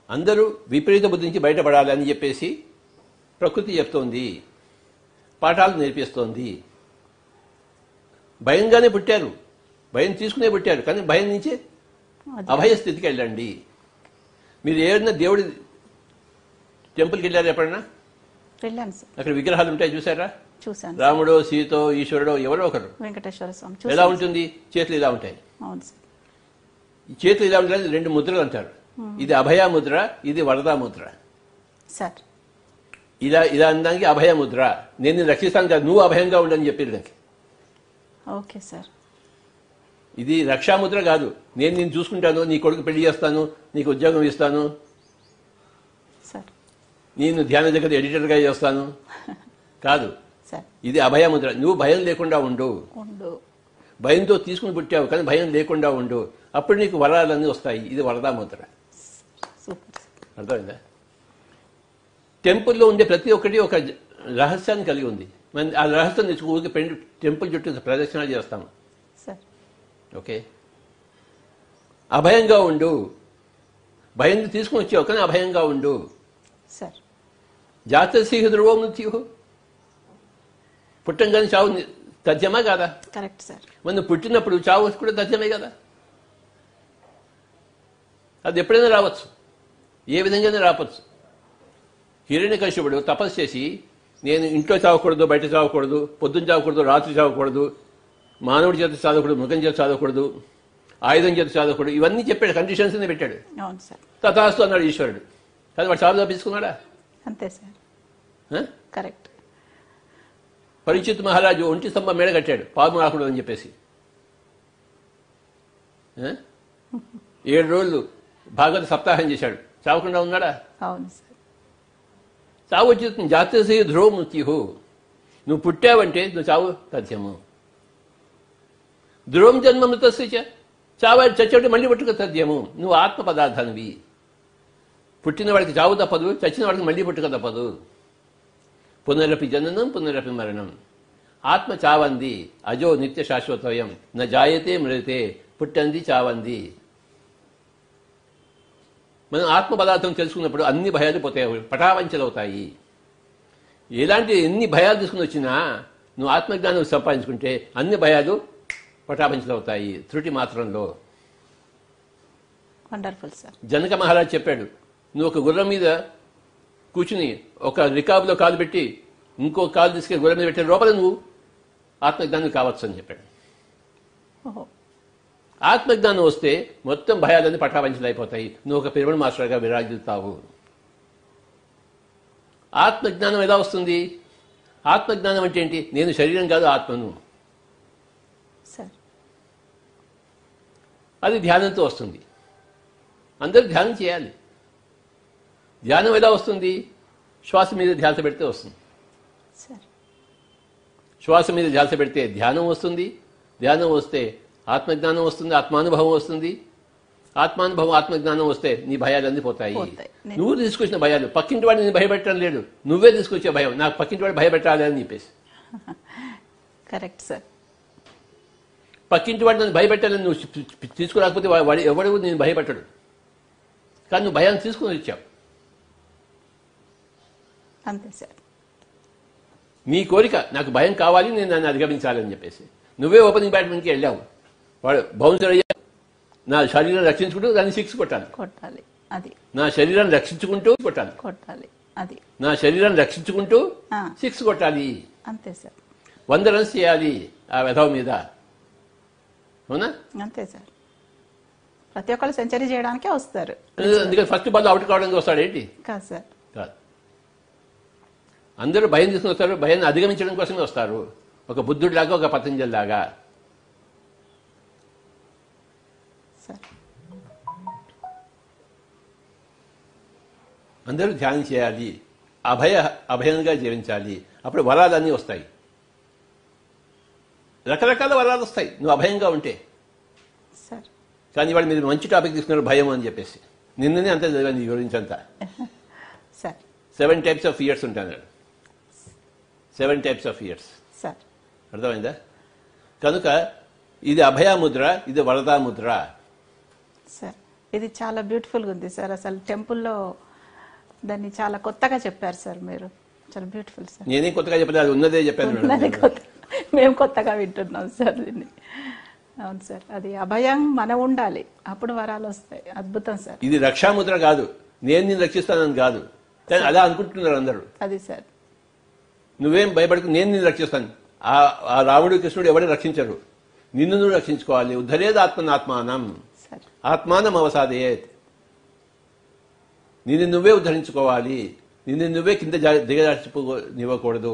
S1: అందరూ విపరీత బుద్ధి నుంచి బయటపడాలి అని చెప్పేసి ప్రకృతి చెప్తోంది, పాఠాలు నేర్పిస్తోంది. భయంగానే పుట్టారు, భయం తీసుకునే పుట్టారు, కానీ భయం నుంచి అభయ స్థితికి వెళ్ళండి. మీరు ఏదైనా దేవుడి టెంపుల్కి వెళ్ళారు ఎప్పుడైనా?
S2: వెళ్ళాను సార్.
S1: అక్కడ విగ్రహాలు ఉంటాయి చూసారా?
S2: చూసాను.
S1: రాముడో, సీతో, ఈశ్వరుడో ఎవరో ఒకరు.
S2: వెంకటేశ్వర స్వామి.
S1: ఎలా ఉంటుంది? చేతులు ఇలా ఉంటాయి.
S2: అవును సార్.
S1: ఈ చేతులు ఇలా ఉంటాయి, రెండు ముద్రలు అంటారు. ఇది అభయ ముద్ర, ఇది వరదా ముద్ర.
S2: సార్.
S1: ఇలా అనడానికి అభయ ముద్ర. నేను నిన్ను రక్షిస్తాను కాదు, నువ్వు అభయంగా ఉండని చెప్పారు నాకు.
S2: Okay sir.
S1: ఇది రక్షాముద్ర కాదు, నేను నిన్ను చూసుకుంటాను, నీ కొడుకు పెళ్లి చేస్తాను, నీకు ఉద్యోగం ఇస్తాను,
S2: సార్,
S1: నేను ధ్యాన జగత్ ఎడిటర్గా చేస్తాను కాదు.
S2: సార్.
S1: ఇది అభయముద్ర. నువ్వు భయం లేకుండా ఉండు. భయంతో తీసుకుని పుట్టావు కానీ భయం లేకుండా ఉండు, అప్పుడు నీకు వరాలన్నీ వస్తాయి. ఇది వరదా ముద్ర. అర్థమైందా? టెంపుల్లో ఉండే ప్రతి ఒక్కటి ఒక రహస్యాన్ని కలిగి ఉంది. మనం ఆ రహస్యం తెచ్చుకోకి టెంపుల్ చుట్టూ ప్రదక్షిణాలు చేస్తాము. ఓకే, అభయంగా ఉండు. భయం తీసుకుని వచ్చావు కానీ అభయంగా ఉండు. జాతస్య ధ్రువో మృత్యు. పుట్టం కానీ చావు తథ్యమా కాదా?
S2: Correct sir.
S1: మనం పుట్టినప్పుడు చావు కూడా తథ్యమే కదా. అది ఎప్పుడైనా రావచ్చు, ఏ విధంగానే రావచ్చు. హిరణ్యకశిపుడు తపస్సు చేసి నేను ఇంట్లో చావకూడదు, బయట చావకూడదు, పొద్దున్న చావకూడదు, రాత్రి చావకూడదు, మానవుడి చేత చావకూడదు, మృగం చేత చావకూడదు, ఆయుధం చేత చావకూడదు, ఇవన్నీ చెప్పాడు, కండిషన్స్ పెట్టాడు. తథాస్తు అన్నాడు ఈశ్వరుడు. కానీ వాడు చావు తప్పించుకున్నాడా?
S2: అంతే సార్. కరెక్ట్.
S1: పరీక్షిత్ మహారాజు ఒంటి స్తంభం మేడ కట్టాడు పాము రాకూడదు అని చెప్పేసి. 7 రోజులు భాగవత సప్తాహం చేశాడు, చావకుండా ఉన్నాడా?
S2: అవును సార్.
S1: చావు వచ్చేస్తుంది. జాతస్య ధ్రువ మృత్యు. నువ్వు పుట్టావంటే నువ్వు చావు తథ్యము. ధ్రువం జన్మ మృతస్య. చావు చచ్చేవాడు మళ్ళీ పుట్టుక తథ్యము. నువ్వు ఆత్మ పదార్థానివి. పుట్టిన వాడికి చావు తప్పదు, చచ్చిన వాడికి మళ్ళీ పుట్టుక తప్పదు. పునరపి జననం పునరపి మరణం. ఆత్మ చావంది, అజో నిత్య శాశ్వతోయం, న జాయతే మ్రియతే. పుట్టంది, చావంది. మనం ఆత్మ పదార్థం తెలుసుకున్నప్పుడు అన్ని భయాలు పోతాయి, పటావంచలవుతాయి. ఎన్ని భయాలు తీసుకుని వచ్చినా నువ్వు ఆత్మజ్ఞానం సంపాదించుకుంటే అన్ని భయాలు పటావంచలవుతాయి త్రుటి మాత్రంలో.
S2: Wonderful sir.
S1: జనక మహారాజ్ చెప్పాడు, నువ్వు ఒక గుర్రం మీద కూర్చుని ఒక రికాబులో కాలు పెట్టి ఇంకో కాలు తీసుకెళ్ళి గుర్రం మీద పెట్టే లోపల నువ్వు ఆత్మజ్ఞానం కావచ్చు అని చెప్పాడు. ఆత్మజ్ఞానం వస్తే మొత్తం భయాలన్నీ పటాపంచలైపోతాయి. నువ్వు ఒక పిరమిడ్ మాస్టర్గా విరాజిల్తావు. ఆత్మజ్ఞానం ఎలా వస్తుంది? ఆత్మజ్ఞానం అంటే ఏంటి? నేను శరీరం కాదు, ఆత్మను.
S2: సార్
S1: అది ధ్యానంతో వస్తుంది. అందరూ ధ్యానం చేయాలి. ధ్యానం ఎలా వస్తుంది? శ్వాస మీద ధ్యాస పెడితే వస్తుంది.
S2: సార్
S1: శ్వాస మీద ధ్యాస పెడితే ధ్యానం వస్తుంది. ధ్యానం వస్తే ఆత్మజ్ఞానం వస్తుంది, ఆత్మానుభవం వస్తుంది. ఆత్మానుభవం, ఆత్మజ్ఞానం వస్తే నీ భయాలన్నీ పోతాయి. నువ్వు తీసుకొచ్చిన భయాలు, పక్కింటి వాడిని నేను భయపెట్టడం లేదు, నువ్వే తీసుకొచ్చే భయం. నాకు పక్కింటి వాడు భయపెట్టాలి అని చెప్పేసి.
S2: Correct sir.
S1: పక్కింటి వాడు నన్ను భయపెట్టాలని నువ్వు తీసుకురాకపోతే వాడు ఎవడు నేను భయపెట్టడు. కానీ నువ్వు భయాన్ని తీసుకుని వచ్చావు.
S2: అంతే సార్.
S1: నీ కోరిక నాకు భయం కావాలి, నేను దాన్ని అధిగమించాలని చెప్పేసి నువ్వే ఓపెనింగ్ బ్యాట్మెన్కి వెళ్ళావు. వాడు బౌన్సర్ అయ్యా. నా శరీరం రక్షించుకుంటూ దాన్ని సిక్స్ కొట్టాలి.
S2: కొట్టాలి. అది
S1: నా శరీరాన్ని రక్షించుకుంటూ కొట్టాలి.
S2: కొట్టాలి. అది
S1: నా శరీరాన్ని రక్షించుకుంటూ సిక్స్ కొట్టాలి.
S2: అంతే సార్.
S1: 100 రన్స్ చేయాలి ఆ వెధవ మీద. అవునా?
S2: అంతే సార్. ప్రతి ఒక్కళ్ళు సెంచరీ చేయడానికే వస్తారు.
S1: అందుకని ఫస్ట్ బాల్ అవుట్ కావడానికి వస్తాడు ఏంటి?
S2: కాదు సార్.
S1: కాదు. అందరూ భయం తీసుకుని వస్తారు. భయాన్ని అధిగమించడం కోసమే వస్తారు. ఒక బుద్ధుడిలాగా, ఒక పతంజలి లాగా.
S2: సార్
S1: అందరూ ధ్యానం చేయాలి. అభయంగా జీవించాలి. అప్పుడు వరాలన్నీ వస్తాయి. రకరకాల వరాలు వస్తాయి నువ్వు అభయంగా ఉంటే.
S2: సార్
S1: కానీ వాడు మీరు మంచి టాపిక్ తీసుకున్నారు, భయం అని చెప్పేసి. నిన్ననే అంతా చదివాను నీ గురించి అంతా.
S2: సార్
S1: 7 types of fears ఉంటాను. 7 types of fears.
S2: సార్
S1: అర్థమైందా? కనుక ఇది అభయముద్ర, ఇది వరదాముద్ర.
S2: సార్ ఇది చాలా బ్యూటిఫుల్గా ఉంది సార్. అసలు టెంపుల్లో దాన్ని చాలా కొత్తగా చెప్పారు సార్ మీరు. చాలా బ్యూటిఫుల్ సార్.
S1: నేనేం కొత్తగా చెప్పలేదు, అది ఉన్నదే చెప్పాను.
S2: మేము కొత్తగా వింటున్నాం సార్ దీన్ని. అవును సార్. అది అభయం మనం ఉండాలి, అప్పుడు వరాలు వస్తాయి. అద్భుతం సార్.
S1: ఇది రక్షాముద్ర కాదు, నేను నిన్ను రక్షిస్తానని కాదు. కానీ అలా అనుకుంటున్నారు అందరూ.
S2: అది సార్.
S1: నువ్వేం భయపడకు, నేను నిన్ను రక్షిస్తాను. ఆ రాముడు కృష్ణుడు ఎవరు రక్షించరు. నిన్ను నువ్వు రక్షించుకోవాలి. ఉద్ధరేది ఆత్మనాత్మానం ఆత్మానం అవసాదయేత్. నిన్ను నువ్వే ఉద్ధరించుకోవాలి. నిన్ను నువ్వే కింద దిగజార్చిపోనివ్వకూడదు.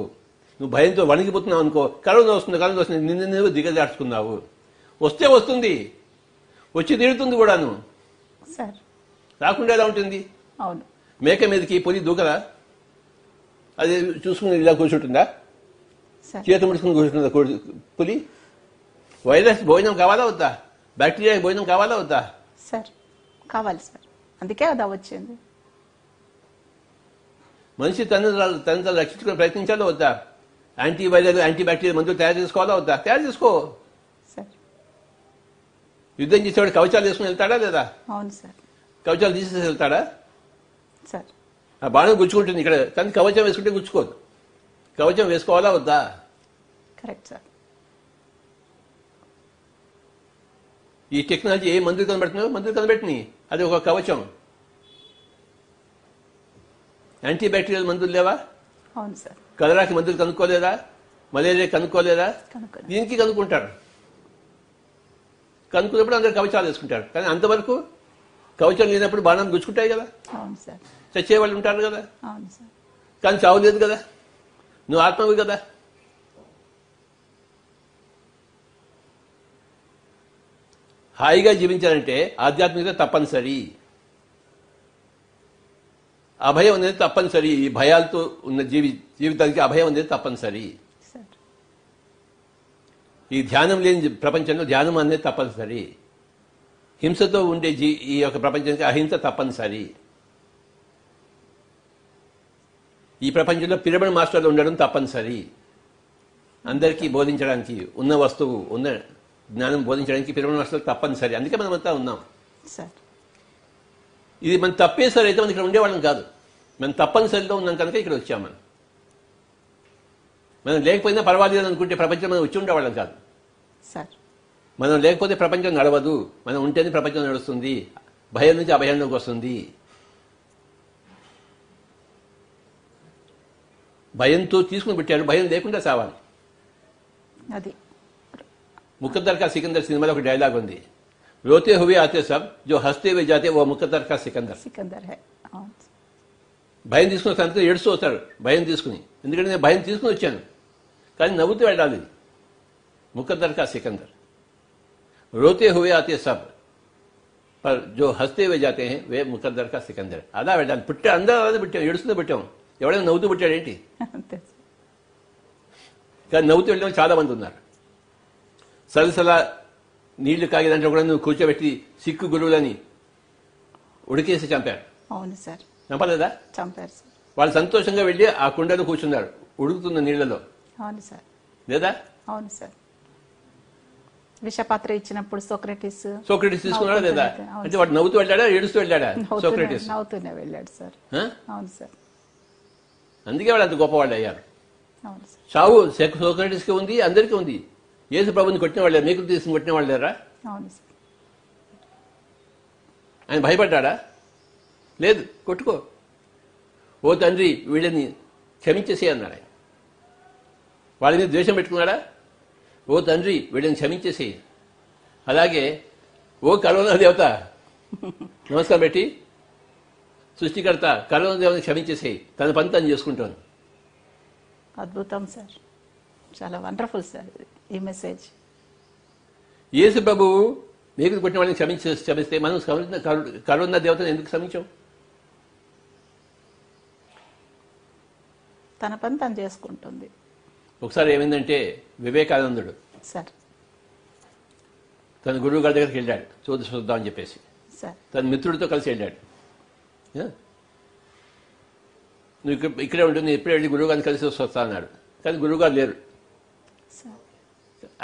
S1: నువ్వు భయంతో వణికిపోతున్నావు అనుకో, కరోనా వస్తుంది, నిన్ను నువ్వు దిగజార్చుకున్నావు. వస్తే వస్తుంది, వచ్చి తీరుతుంది కూడాను.
S2: సార్
S1: రాకుండా ఎలా ఉంటుంది?
S2: అవును.
S1: మేక మీదకి పులి దూకరా? అది చూసుకుని ఇలా కూర్చుంటుందా? చేతి ముడుచుకుని కూర్చుంటుందా పులి? వైరస్ భోజనం కావాలా వద్దా? బ్యాక్టీరియా భోజనం కావాలా వద్దా?
S2: సార్ కావాలి సార్. అందుకే అదా వచ్చింది.
S1: మనిషి తను రక్షించుకుని ప్రయత్నించాలో వద్దా? యాంటీవైరల్, యాంటీబ్యాక్టీరియల్ మందులు తయారు చేసుకోవాలా వద్దా? తయారు చేసుకో.
S2: సార్
S1: యుద్ధం చేసేవాడు కవచాలు వేసుకుని వెళ్తాడా లేదా?
S2: అవును సార్.
S1: కవచాలు తీసేసి వెళ్తాడా?
S2: సార్
S1: ఆ బాణం గుచ్చుకుంటుంది ఇక్కడ, కానీ కవచం వేసుకుంటే గుచ్చుకోదు. కవచం వేసుకోవాలా వద్దా?
S2: Correct sir.
S1: ఈ టెక్నాలజీ ఏ మందులు కనబెడుతున్నాయో మందులు కనబెట్టినాయి, అది ఒక కవచం. యాంటీబ్యాక్టీరియల్ మందులు లేవా?
S2: అవును సార్.
S1: కలరాకి మందులు కనుక్కోలేదా? మలేరియా కనుక్కోలేదా? దీనికి కనుక్కుంటారు. కనుక్కున్నప్పుడు అందరు కవచాలు వేసుకుంటారు. కానీ అంతవరకు కవచం లేనప్పుడు బాణం గుచ్చుకుంటాయి కదా.
S2: అవును సార్.
S1: చచ్చేవాళ్ళు ఉంటారు కదా.
S2: అవును సార్.
S1: కానీ చావులేదు కదా, నువ్వు ఆత్మవి కదా. హాయిగా జీవించాలంటే ఆధ్యాత్మికత తప్పనిసరి. అభయం అనేది తప్పనిసరి. ఈ భయాలతో ఉన్న జీవితానికి అభయం అనేది తప్పనిసరి. ఈ ధ్యానం లేని ప్రపంచంలో ధ్యానం అనేది తప్పనిసరి. హింసతో ఉండే ఈ యొక్క ప్రపంచానికి అహింస తప్పనిసరి. ఈ ప్రపంచంలో పిరమిడ్ మాస్టర్లు ఉండడం తప్పనిసరి. అందరికీ బోధించడానికి, ఉన్న వస్తువు, ఉన్న జ్ఞానం బోధించడానికి పిరమిడ్ మాస్టర్లు తప్పనిసరి. అందుకే మనమంతా ఉన్నాం. ఇది మనం తప్పేసరి అయితే మనం ఇక్కడ ఉండేవాళ్ళం కాదు. మనం తప్పనిసరిలో ఉన్నాం కనుక ఇక్కడ వచ్చాం. మనం లేకపోయినా పర్వాలేదు అనుకుంటే ప్రపంచం మనం వచ్చి ఉండేవాళ్ళం కాదు. మనం లేకపోతే ప్రపంచం నడవదు. మనం ఉంటేనే ప్రపంచం నడుస్తుంది. భయం నుంచి అభయంలోకి వస్తుంది. భయంతో తీసుకుని పెట్టారు, భయం లేకుండా సావాలి.
S2: అది
S1: ముఖద్దర్ కా సికందర్ సినిమాలో ఒక డైలాగ్ ఉంది. रोते हुए आते सब जो हंसते हुए जाते वो मुकद्दर का సికందర్.
S2: సికందర్ హై. అవును.
S1: భయం తీసుకున్న సంగతి ఏడుస్తూ వస్తాడు భయం తీసుకుని. ఎందుకంటే నేను భయం తీసుకుని వచ్చాను కానీ నవ్వుతూ వెళ్ళాలి. ముకద్దర్ కా సికందర్. రోతే హువే ఆతే సబ్ पर जो हंसते हुए जाते हैं वे मुकद्दर का सिकंदर. అలా వెళ్ళాలి. పుట్టే అందరూ అలా పుట్టాం, ఏడుస్తూ పుట్టాం. ఎవడైనా నవ్వుతూ పుట్టాడేంటి?
S2: అంతే.
S1: కానీ నవ్వుతూ వెళ్ళిన చాలా మంది ఉన్నారు. సలసలా నీళ్లు కాగే దాంట్లో కూడా నువ్వు కూర్చోబెట్టి సిక్కు గురువులని ఉడికేసి చంపారు.
S2: అవును సార్.
S1: చంపలేదా?
S2: చంపారు సార్.
S1: వాళ్ళు సంతోషంగా వెళ్ళి ఆ కుండలో కూర్చున్నారు ఉడుకుతున్న నీళ్లలో.
S2: అవును సార్.
S1: లేదా?
S2: అవును సార్. విషపాత్ర ఇచ్చినప్పుడు
S1: సోక్రటీస్ తీసుకున్నాడా లేదా? అంటే వాడు నవ్వుతూ వెళ్ళాడా ఏడుస్తూ వెళ్ళాడా? సోక్రటీస్
S2: నవ్వుతూనే వెళ్ళాడు సార్. అవును సార్.
S1: అందుకే వాళ్ళు అంత గొప్పవాళ్ళు అయ్యారు.
S2: అవును సార్.
S1: చావు సోక్రటీస్కి ఉంది, అందరికీ ఉంది. యేసు ప్రభుని కొట్టిన వాళ్ళే, మీకు తీసుకుని కొట్టిన వాళ్ళు లేరా?
S2: అవును సార్.
S1: ఆయన భయపడ్డా? లేదు. కొట్టుకో, ఓ తండ్రి వీళ్ళని క్షమించేసి అన్నాడు ఆయన. వాళ్ళ మీద ద్వేషం పెట్టుకున్నాడా? ఓ తండ్రి వీళ్ళని క్షమించేసి. అలాగే ఓ కరోనా దేవత నమస్కారం పెట్టి సృష్టికర్త కరోనా దేవతని క్షమించేసేయి, తన పని తను చేసుకుంటాను.
S2: అద్భుతం సార్. చాలా వండర్ఫుల్ సార్ ఈ మెసేజ్.
S1: యేసు ప్రభువు మీకు కొట్టిన వాళ్ళని క్షమిస్తే మనం కరోనా దేవతను ఎందుకు క్షమించాం?
S2: తన పని తను చేసుకుంటుంది.
S1: ఒకసారి ఏమైందంటే వివేకానందుడు
S2: సార్
S1: తన గురువు గారి దగ్గరికి వెళ్ళాడు చూద్దామని చెప్పేసి.
S2: సార్
S1: తన మిత్రుడితో కలిసి వెళ్ళాడు. నువ్వు ఇక్కడే ఉంటుంది, ఎప్పుడే వెళ్ళి గురువు గారిని కలిసి వస్తా అన్నాడు. కానీ గురువు గారు లేరు.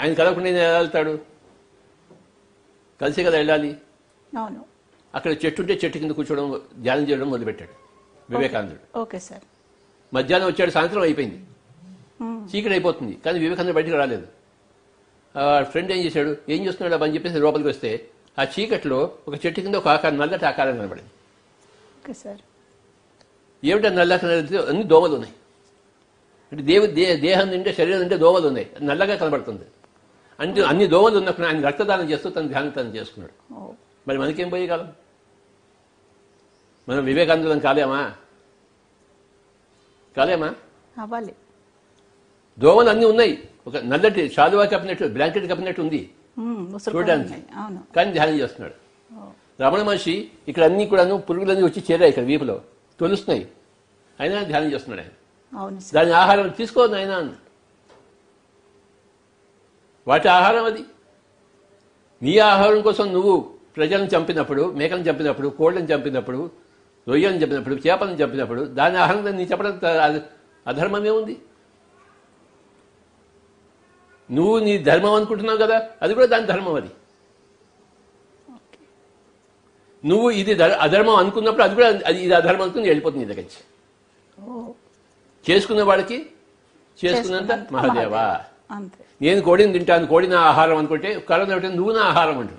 S1: ఆయన కలవకుండా నేను ఎలా వెళ్తాడు? కలిసే కదా వెళ్ళాలి.
S2: అవును.
S1: అక్కడ చెట్టు ఉంటే చెట్టు కింద కూర్చోవడం, ధ్యానం చేయడం మొదలుపెట్టాడు వివేకానందుడు.
S2: Okay sir.
S1: మధ్యాహ్నం వచ్చాడు, సాయంత్రం అయిపోయింది, చీకటి అయిపోతుంది, కానీ వివేకానంద బయటికి రాలేదు. ఫ్రెండ్ ఏం చేశాడు, ఏం చేస్తున్నాడు అని చెప్పేసి లోపలికి వస్తే ఆ చీకట్లో ఒక చెట్టు కింద ఒక ఆకారం, నల్లటి ఆకారం కనబడింది.
S2: Okay sir.
S1: ఏమిటా నల్లటి? అన్ని దోమలు ఉన్నాయి. అంటే దేహం నింటే, శరీరం నింటే దోమలు ఉన్నాయి, నల్లగా కనబడుతుంది. అంటే అన్ని దోమలు ఉన్నప్పుడు ఆయన రక్తదానం చేస్తూ తన ధ్యానం తను చేసుకున్నాడు. మరి మనకేం పోయగలం? మనం వివేకానందం కాలేమా?
S2: అవ్వాలి.
S1: దోమలు అన్నీ ఉన్నాయి. ఒక నల్లటి శాలువా కప్పినట్టు, బ్లాంకెట్ కప్పినట్టు ఉంది చూడడానికి, కానీ ధ్యానం చేస్తున్నాడు. రమణ మహర్షి ఇక్కడ అన్ని కూడాను పురుగులన్నీ వచ్చి చేరాయి, ఇక్కడ వీపులో తొలుస్తున్నాయి, అయినా ధ్యానం చేస్తున్నాడు ఆయన. దాని ఆహారం తీసుకోవద్దు ఆయన, వాటి ఆహారం అది. నీ ఆహారం కోసం నువ్వు ప్రజలను చంపినప్పుడు, మేకలను చంపినప్పుడు, కోళ్ళని చంపినప్పుడు, రొయ్యలను చంపినప్పుడు, చేపలను చంపినప్పుడు దాని ఆహారం నీ చెప్పడం అధర్మమే ఉంది. నువ్వు నీ ధర్మం అనుకుంటున్నావు కదా, అది కూడా దాని ధర్మం. అది నువ్వు ఇది అధర్మం అనుకున్నప్పుడు అది కూడా ఇది అధర్మం అనుకుని వెళ్ళిపోతుంది నీ దగ్గర నుంచి. చేసుకున్న వాడికి చేసుకున్నంత మహాదేవా. నేను కోడిని తింటాను, కోడి నా ఆహారం అనుకుంటే కరోనా ఏమిటంటే నువ్వు నా ఆహారం అంటు.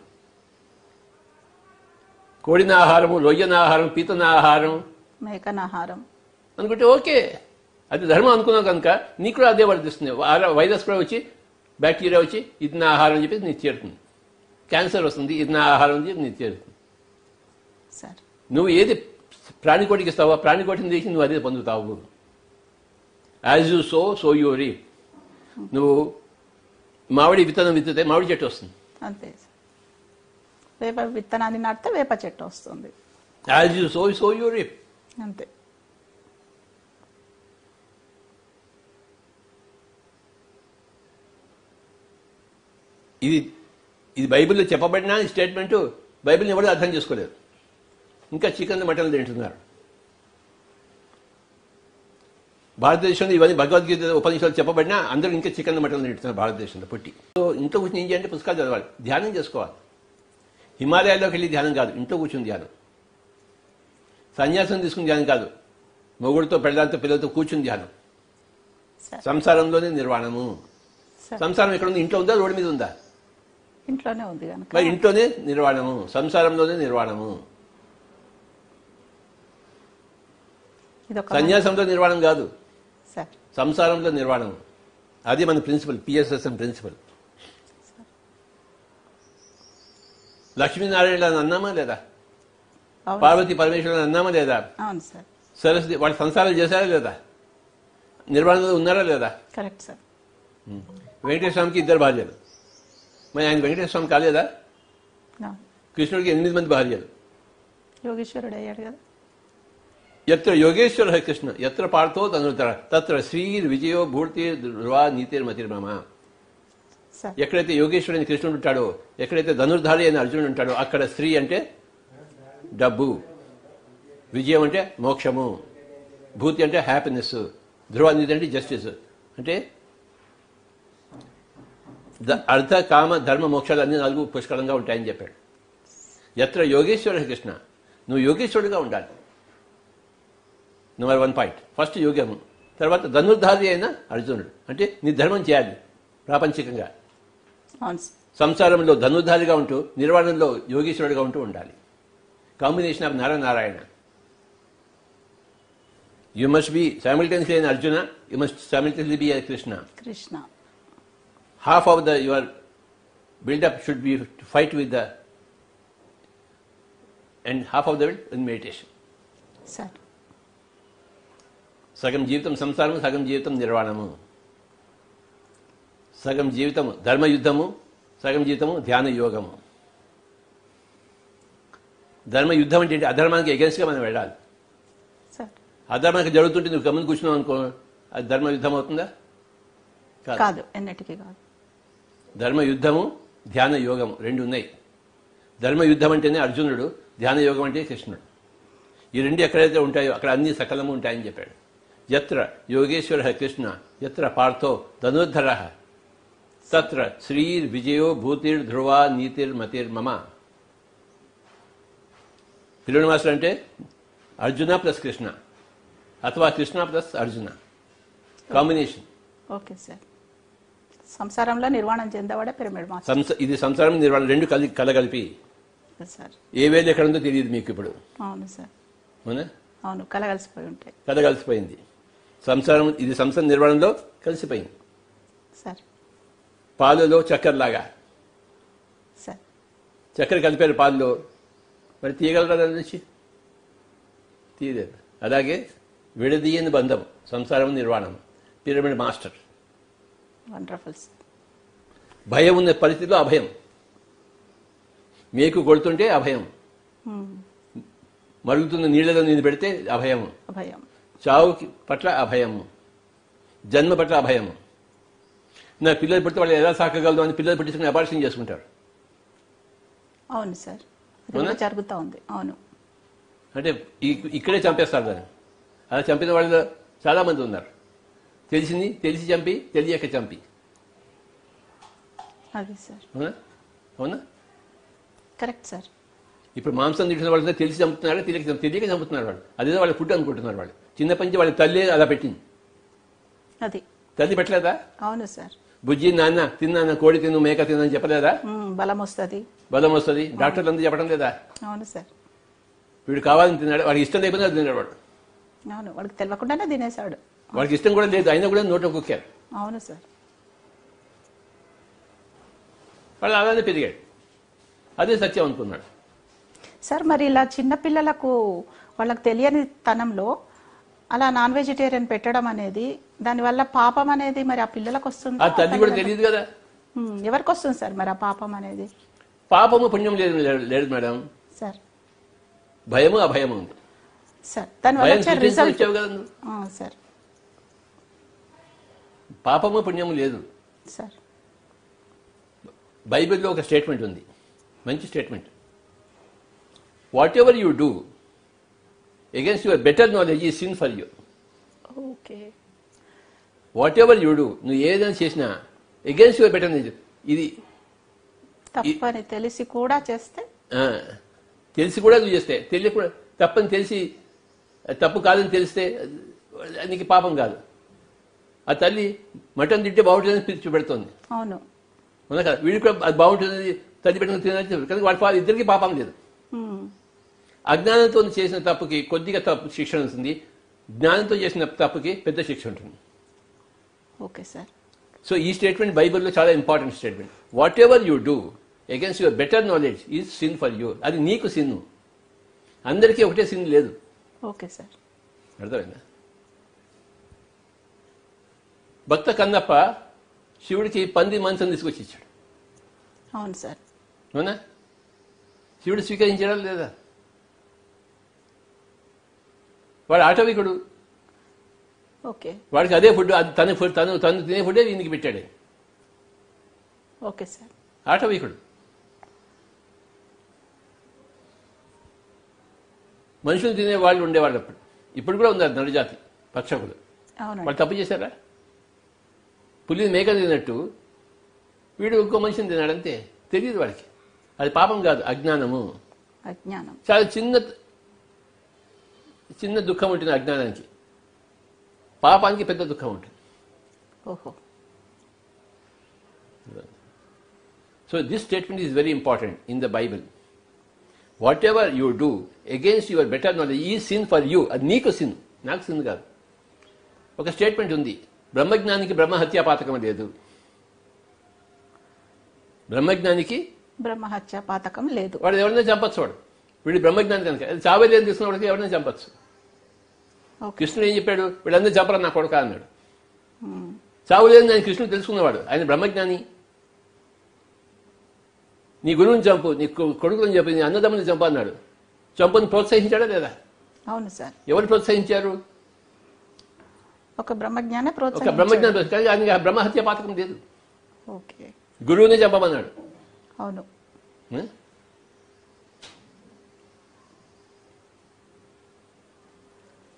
S1: కోడిన ఆహారము, రొయ్యన ఆహారం, పీతన ఆహారం,
S2: మేకన ఆహారం
S1: అనుకుంటే ఓకే, అది ధర్మం అనుకున్నావు కనుక నీకు కూడా అదే వర్తిస్తుంది. వైరస్ కూడా వచ్చి, బ్యాక్టీరియా వచ్చి ఇది నా ఆహారం అని చెప్పేసి నీకు చేరుతుంది. క్యాన్సర్ వస్తుంది, ఇది నా ఆహారం అని చెప్పి నీకు చేరుతుంది. నువ్వు ఏది ప్రాణికోటికి ఇస్తావో ప్రాణికోటిని తీసి నువ్వు అదే పొందుతావు. As you so you reap. నువ్వు మామిడి విత్తనం విత్తితే మామిడి చెట్టు వస్తుంది.
S2: అంతే. వేప విత్తనాన్ని నాటితే వేప చెట్టు వస్తుంది.
S1: As you so you reap.
S2: అంతే.
S1: ఇది బైబిల్లో చెప్పబడిన స్టేట్మెంట్. బైబిల్ని ఎవరు అర్థం చేసుకోలేదు. ఇంకా చికెన్ మటన్లు తింటున్నారు. భారతదేశంలో ఇవన్నీ భగవద్గీత ఉపనిషత్తులు చెప్పబడినా అందరూ ఇంకా చికెన్ మటన్లు తింటున్నారు భారతదేశంలో పుట్టి. సో ఇంట్లో కూర్చొని ఏం చేయాలంటే పుస్తకాలు చదవాలి, ధ్యానం చేసుకోవాలి. హిమాలయాల్లోకి వెళ్ళి ధ్యానం కాదు, ఇంట్లో కూర్చుని ధ్యానం. సన్యాసం తీసుకుని ధ్యానం కాదు, మొగుడితో పెళ్ళాలతో పిల్లలతో కూర్చుని ధ్యానం. సంసారంలోనే నిర్వాణము. సంసారం ఎక్కడ ఉంది? ఇంట్లో ఉందా, రోడ్డు మీద ఉందా?
S2: ఇంట్లోనే ఉంది.
S1: మరి ఇంట్లోనే నిర్వాణము, సంసారంలోనే నిర్వాణము. సన్యాసంలో నిర్వాణం కాదు, సంసారంలో నిర్వాణం. అది మన ప్రిన్సిపల్, పిఎస్ఎస్ఎం ప్రిన్సిపల్. లక్ష్మీనారాయణ అని అన్నామా లేదా?
S2: అవును
S1: పార్వతి పరమేశ్వరుని అన్నామా లేదా?
S2: అవును సార్.
S1: సరస్వతి వాళ్ళు సంసారం చేశారా లేదా? నిర్వాణంలో ఉన్నారా లేదా?
S2: Correct sir.
S1: వెంకటేశ్వర స్వామికి 2 భార్యలు. మరి ఆయన వెంకటేశ్వర స్వామి కాలేదా?
S2: అవును.
S1: కృష్ణుడికి 8 మంది భార్యలు.
S2: యోగేశ్వరుడు అయ్యాడు కదా.
S1: ఎత్ర యోగేశ్వర కృష్ణ ఎత్ర పార్థో తనుతర తత్ర శ్రీర్ విజయో భూర్తిర్ ధ్రువా నీతిర్ మతిర్మమ.
S2: సార్
S1: ఎక్కడైతే యోగేశ్వరుని కృష్ణుడు ఉంటాడో, ఎక్కడైతే ధనుర్ధారి అయిన అర్జునుడు ఉంటాడో, అక్కడ శ్రీ అంటే డబ్బు, విజయం అంటే మోక్షము, భూతి అంటే హ్యాపీనెస్, ధ్రువ నీతి అంటే జస్టిస్. అంటే అర్థ కామ ధర్మ మోక్షాలు అన్ని 4 పుష్కలంగా ఉంటాయని చెప్పాడు. ఎత్ర యోగేశ్వర కృష్ణ, నువ్వు యోగేశ్వరుడుగా ఉండాలి. Number 1 point. ఫస్ట్ యోగము, తర్వాత ధనుర్ధారి అయిన అర్జునుడు. అంటే నీ ధర్మం చేయాలి ప్రాపంచికంగా.
S2: అవును సార్.
S1: సంసారంలో ధనుర్ధారిగా ఉంటూ నిర్వాణంలో యోగేశ్వరుడిగా ఉంటూ ఉండాలి. Combination of Narayana. You must be simultaneously అయిన Arjuna, you must simultaneously be Krishna.
S2: Krishna.
S1: Half of your build-up should be to fight with the, and half of the in meditation.
S2: Sir
S1: సగం జీవితం సంసారము, సగం జీవితం నిర్వాణము, సగం జీవితము ధర్మయుద్ధము, సగం జీవితము ధ్యాన యోగము. ధర్మయుద్ధం అంటే అధర్మానికి ఎగెన్స్ట్గా మనం వెళ్ళాలి.
S2: సార్
S1: అధర్మానికి జరుగుతుంటే నువ్వు గమని కూర్చున్నావు అనుకో, అది ధర్మయుద్ధం అవుతుందా?
S2: కాదు, ఎన్నటికీ కాదు.
S1: ధర్మయుద్ధము ధ్యాన యోగము 2 ఉన్నాయి. ధర్మయుద్ధం అంటేనే అర్జునుడు, ధ్యాన యోగం అంటే కృష్ణుడు. ఈ 2 ఎక్కడైతే ఉంటాయో అక్కడ అన్ని సకలము ఉంటాయని చెప్పాడు. యత్ర యోగేశ్వర కృష్ణ యత్ర పార్థో ధనుర్ధర తత్ర శ్రీర్ విజయో భూతిర్ ధ్రువ నీతిర్ మతిర్ మమ. పిల్లల మాస్టర్ అంటే అర్జున ప్లస్ కృష్ణ, అథవా Krishna plus Arjuna combination.
S2: Okay sir. సంసారంలో నిర్వాణం చెందేవాడే పిరమిడ్ మాస్టర్.
S1: ఇది సంసారం నిర్వాణం 2 కలగలిపి.
S2: సార్
S1: ఏ వేలు ఎక్కడ ఉందో తెలియదు మీకు ఇప్పుడు.
S2: అవును సార్.
S1: అవునా?
S2: అవును, కలగలిసిపోయి ఉంటాయి.
S1: కలిసిపోయింది సంసారం. ఇది సంసార నిర్వాణంలో కలిసిపోయింది.
S2: సార్
S1: పాలలో చక్కెరలాగా.
S2: సార్
S1: చక్కెర కలిపారు పాలలో, మరి తీయగలరా దాని నుంచి? తీయలేదు. అలాగే విడదీయని బంధం సంసారం నిర్వాణం. Pyramid master.
S2: Wonderful sir.
S1: భయం ఉన్న పరిస్థితిలో అభయం. మేకు కొడుతుంటే అభయం, మరుగుతున్న నీళ్లలో నేను పెడితే అభయము,
S2: అభయం.
S1: చావు పట్ల అభయము, జన్మ పట్ల అభయము. నా పిల్లలు పుడితే వాళ్ళు ఎలా సాకగలదు అని పిల్లలు పుట్టించుకుని అబార్షన్ చేసుకుంటారు.
S2: అవును సార్, అది కూడా జరుగుతూ ఉంది. అవును,
S1: అంటే ఇక్కడే చంపేస్తారు దాన్ని. అలా చంపిన వాళ్ళు చాలా మంది ఉన్నారు. తెలిసి చంపి, తెలియక చంపి.
S2: అది సార్.
S1: అవునా? అవునా?
S2: Correct sir.
S1: ఇప్పుడు మాంసం తింటున్న వాళ్ళతో తెలిసి చంపుతున్నారు, తెలియక చంపుతున్నారు వాళ్ళు. అదేదో వాళ్ళ ఫుడ్ అనుకుంటున్నారు వాళ్ళు. చిన్నప్పటి నుంచి వాళ్ళ తల్లి అలా పెట్టింది.
S2: అది
S1: తల్లి పెట్టలేదా?
S2: అవును సార్.
S1: బుజ్జి నాన్న తిన్నాన్న, కోడి తిను, మేక తినని చెప్పలేదా?
S2: బలం వస్తుంది,
S1: బలం వస్తుంది. డాక్టర్లు అందరూ చెప్పడం లేదా?
S2: అవును సార్.
S1: వీడు కావాలని తిన్నాడు, వాడికి ఇష్టం లేకపోతే అది తిన్నాడు వాడు.
S2: అవును, వాడికి తెలియకుండానే తినేశాడు.
S1: వాడికి ఇష్టం కూడా లేదు, అయినా కూడా నోట్లో కుక్కారు.
S2: అవును సార్.
S1: వాళ్ళు అలానే పెరిగాడు. అదే సత్యం అనుకున్నాడు
S2: సార్. మరి ఇలా చిన్నపిల్లలకు వాళ్ళకి తెలియని తనంలో అలా నాన్ వెజిటేరియన్ పెట్టడం అనేది, దానివల్ల పాపం అనేది మరి ఆ పిల్లలకు వస్తుంది?
S1: ఆ తల్లి కూడా తెలియదు కదా.
S2: ఎవరికి వస్తుంది సార్ మరి ఆ పాపం అనేది?
S1: పాపము పుణ్యం లేదు మేడం
S2: సార్.
S1: భయము అభయము ఉంది
S2: సార్. దానివల్ల వచ్చే రిజల్ట్
S1: కదా.
S2: సార్,
S1: పాపము పుణ్యము లేదు
S2: సార్.
S1: బైబిల్లో ఒక స్టేట్మెంట్ ఉంది, మంచి statement. Whatever you do against your better knowledge is sin for you.
S2: Okay.
S1: Whatever you do, నువ్వు ఏదైనా చేసినా అగేన్స్ట్ యువర్ బెటర్ నాలెడ్జ్, ఇది
S2: తప్పని తెలిసి కూడా చేస్తే,
S1: తెలిసి కూడా నువ్వు చేస్తే, తెలియకుండా తప్పని తెలిసి తప్పు కాదని తెలిస్తే నీకు పాపం కాదు. ఆ తల్లి మటన్ తింటే బాగుంటుందని పిలిచి పెడుతోంది.
S2: అవును,
S1: అవునా కదా. వీడికి కూడా అది బాగుంటుంది, తల్లి పెట్టిన తినాలి కానీ వాడి ఇద్దరికి పాపం లేదు. అజ్ఞానంతో చేసిన తప్పుకి కొద్దిగా తప్పు శిక్ష ఉంటుంది, జ్ఞానంతో చేసిన తప్పుకి పెద్ద శిక్ష ఉంటుంది.
S2: Okay sir.
S1: సో ఈ స్టేట్మెంట్ బైబిల్లో చాలా important statement. Whatever you do against your better knowledge is sin for you. అది నీకు సిన్. అందరికీ ఒకటే సిన్ లేదు.
S2: Okay sir.
S1: అర్థమైందా? భక్త కన్నప్ప శివుడికి పంది మాంసం తీసుకొచ్చి ఇచ్చాడు.
S2: అవును సార్.
S1: అవునా? శివుడు స్వీకరించాడా లేదా? వాడు ఆటవికుడు.
S2: ఓకే.
S1: వాడికి అదే ఫుడ్, తను తినే ఫుడ్డే ఈయనకి పెట్టాడు.
S2: Okay sir.
S1: ఆటవికుడు. మనుషులు తినే వాళ్ళు ఉండేవాళ్ళు అప్పుడు. ఇప్పుడు కూడా ఉన్నారు నడుజాతి పక్షకులు.
S2: అవును.
S1: వాళ్ళు తప్పు చేశారా? పులిని మేక తిన్నట్టు వీడు ఇంకో మనిషిని తిన్నాడంతే. తెలియదు వాడికి. అది పాపం కాదు, అజ్ఞానము.
S2: అజ్ఞానం.
S1: చాలా చిన్న దుఃఖం ఉంటుంది అజ్ఞానానికి. పాపానికి పెద్ద దుఃఖం ఉంటుంది.
S2: ఓహో.
S1: So this statement is very important in the Bible. What ever you do against your better knowledge is sin for you. అది నీకు సిన్, నాకు సిన్ కాదు. ఒక స్టేట్మెంట్ ఉంది, బ్రహ్మజ్ఞానికి బ్రహ్మహత్యా పాతకం లేదు. బ్రహ్మజ్ఞానికి
S2: బ్రహ్మహత్య పాతకం లేదు.
S1: వాడు ఎవరైనా చంపచ్చు. వీడు బ్రహ్మజ్ఞాని కనుక చావేలేని తీసుకున్న వాడికి ఎవరైనా చంపచ్చు. కృష్ణుడు ఏం చెప్పాడు? వీళ్ళందరూ చంపరా నా కొడుక అన్నాడు. చావులేని ఆయన కృష్ణుడు తెలుసుకున్నవాడు. ఆయన బ్రహ్మజ్ఞాని. నీ గురువుని చంపు, నీ కొడుకుని చంపు, నీ అన్నదమ్ముని చంపు అన్నాడు. చంపుని ప్రోత్సహించాడా లేదా?
S2: అవును సార్.
S1: ఎవరు ప్రోత్సహించారు?
S2: ఒక బ్రహ్మజ్ఞానే
S1: ఒక బ్రహ్మజ్ఞాని. కానీ ఆయనకి ఆ బ్రహ్మహత్య పాతకం లేదు.
S2: ఓకే.
S1: గురువుని చంపమన్నాడు.
S2: అవును.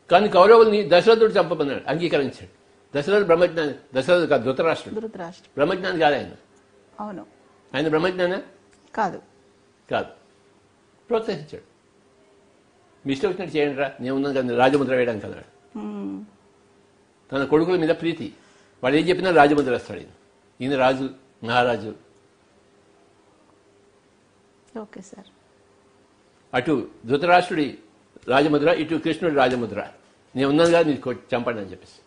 S1: కానీ కౌరవుల్ని దశరథుడు చంపమన్నాడు, అంగీకరించాడు. దశరథుడు బ్రహ్మజ్ఞాని. దశరథుడు కాదు, ధృతరాష్ట్రుడు. బ్రహ్మజ్ఞాని కాదు ఆయన.
S2: అవును.
S1: ఆయన బ్రహ్మజ్ఞాన
S2: కాదు.
S1: ప్రోత్సహించాడు. మీ ఇష్టం వచ్చినట్టు చేయండి రా, నేను ఉన్నాను కదా రాజముద్ర వేయడానికి అన్నాడు. తన కొడుకుల మీద ప్రీతి. వాడు ఏం చెప్పినా రాజముద్ర వేస్తాడు. ఈయన రాజు, మహారాజు.
S2: Okay sir.
S1: అటు ధృతరాష్ట్రుడి రాజముద్ర, ఇటు కృష్ణుడి రాజముద్ర. నేను ఉన్నాను కదా నీకు చంపండి అని చెప్పేసి.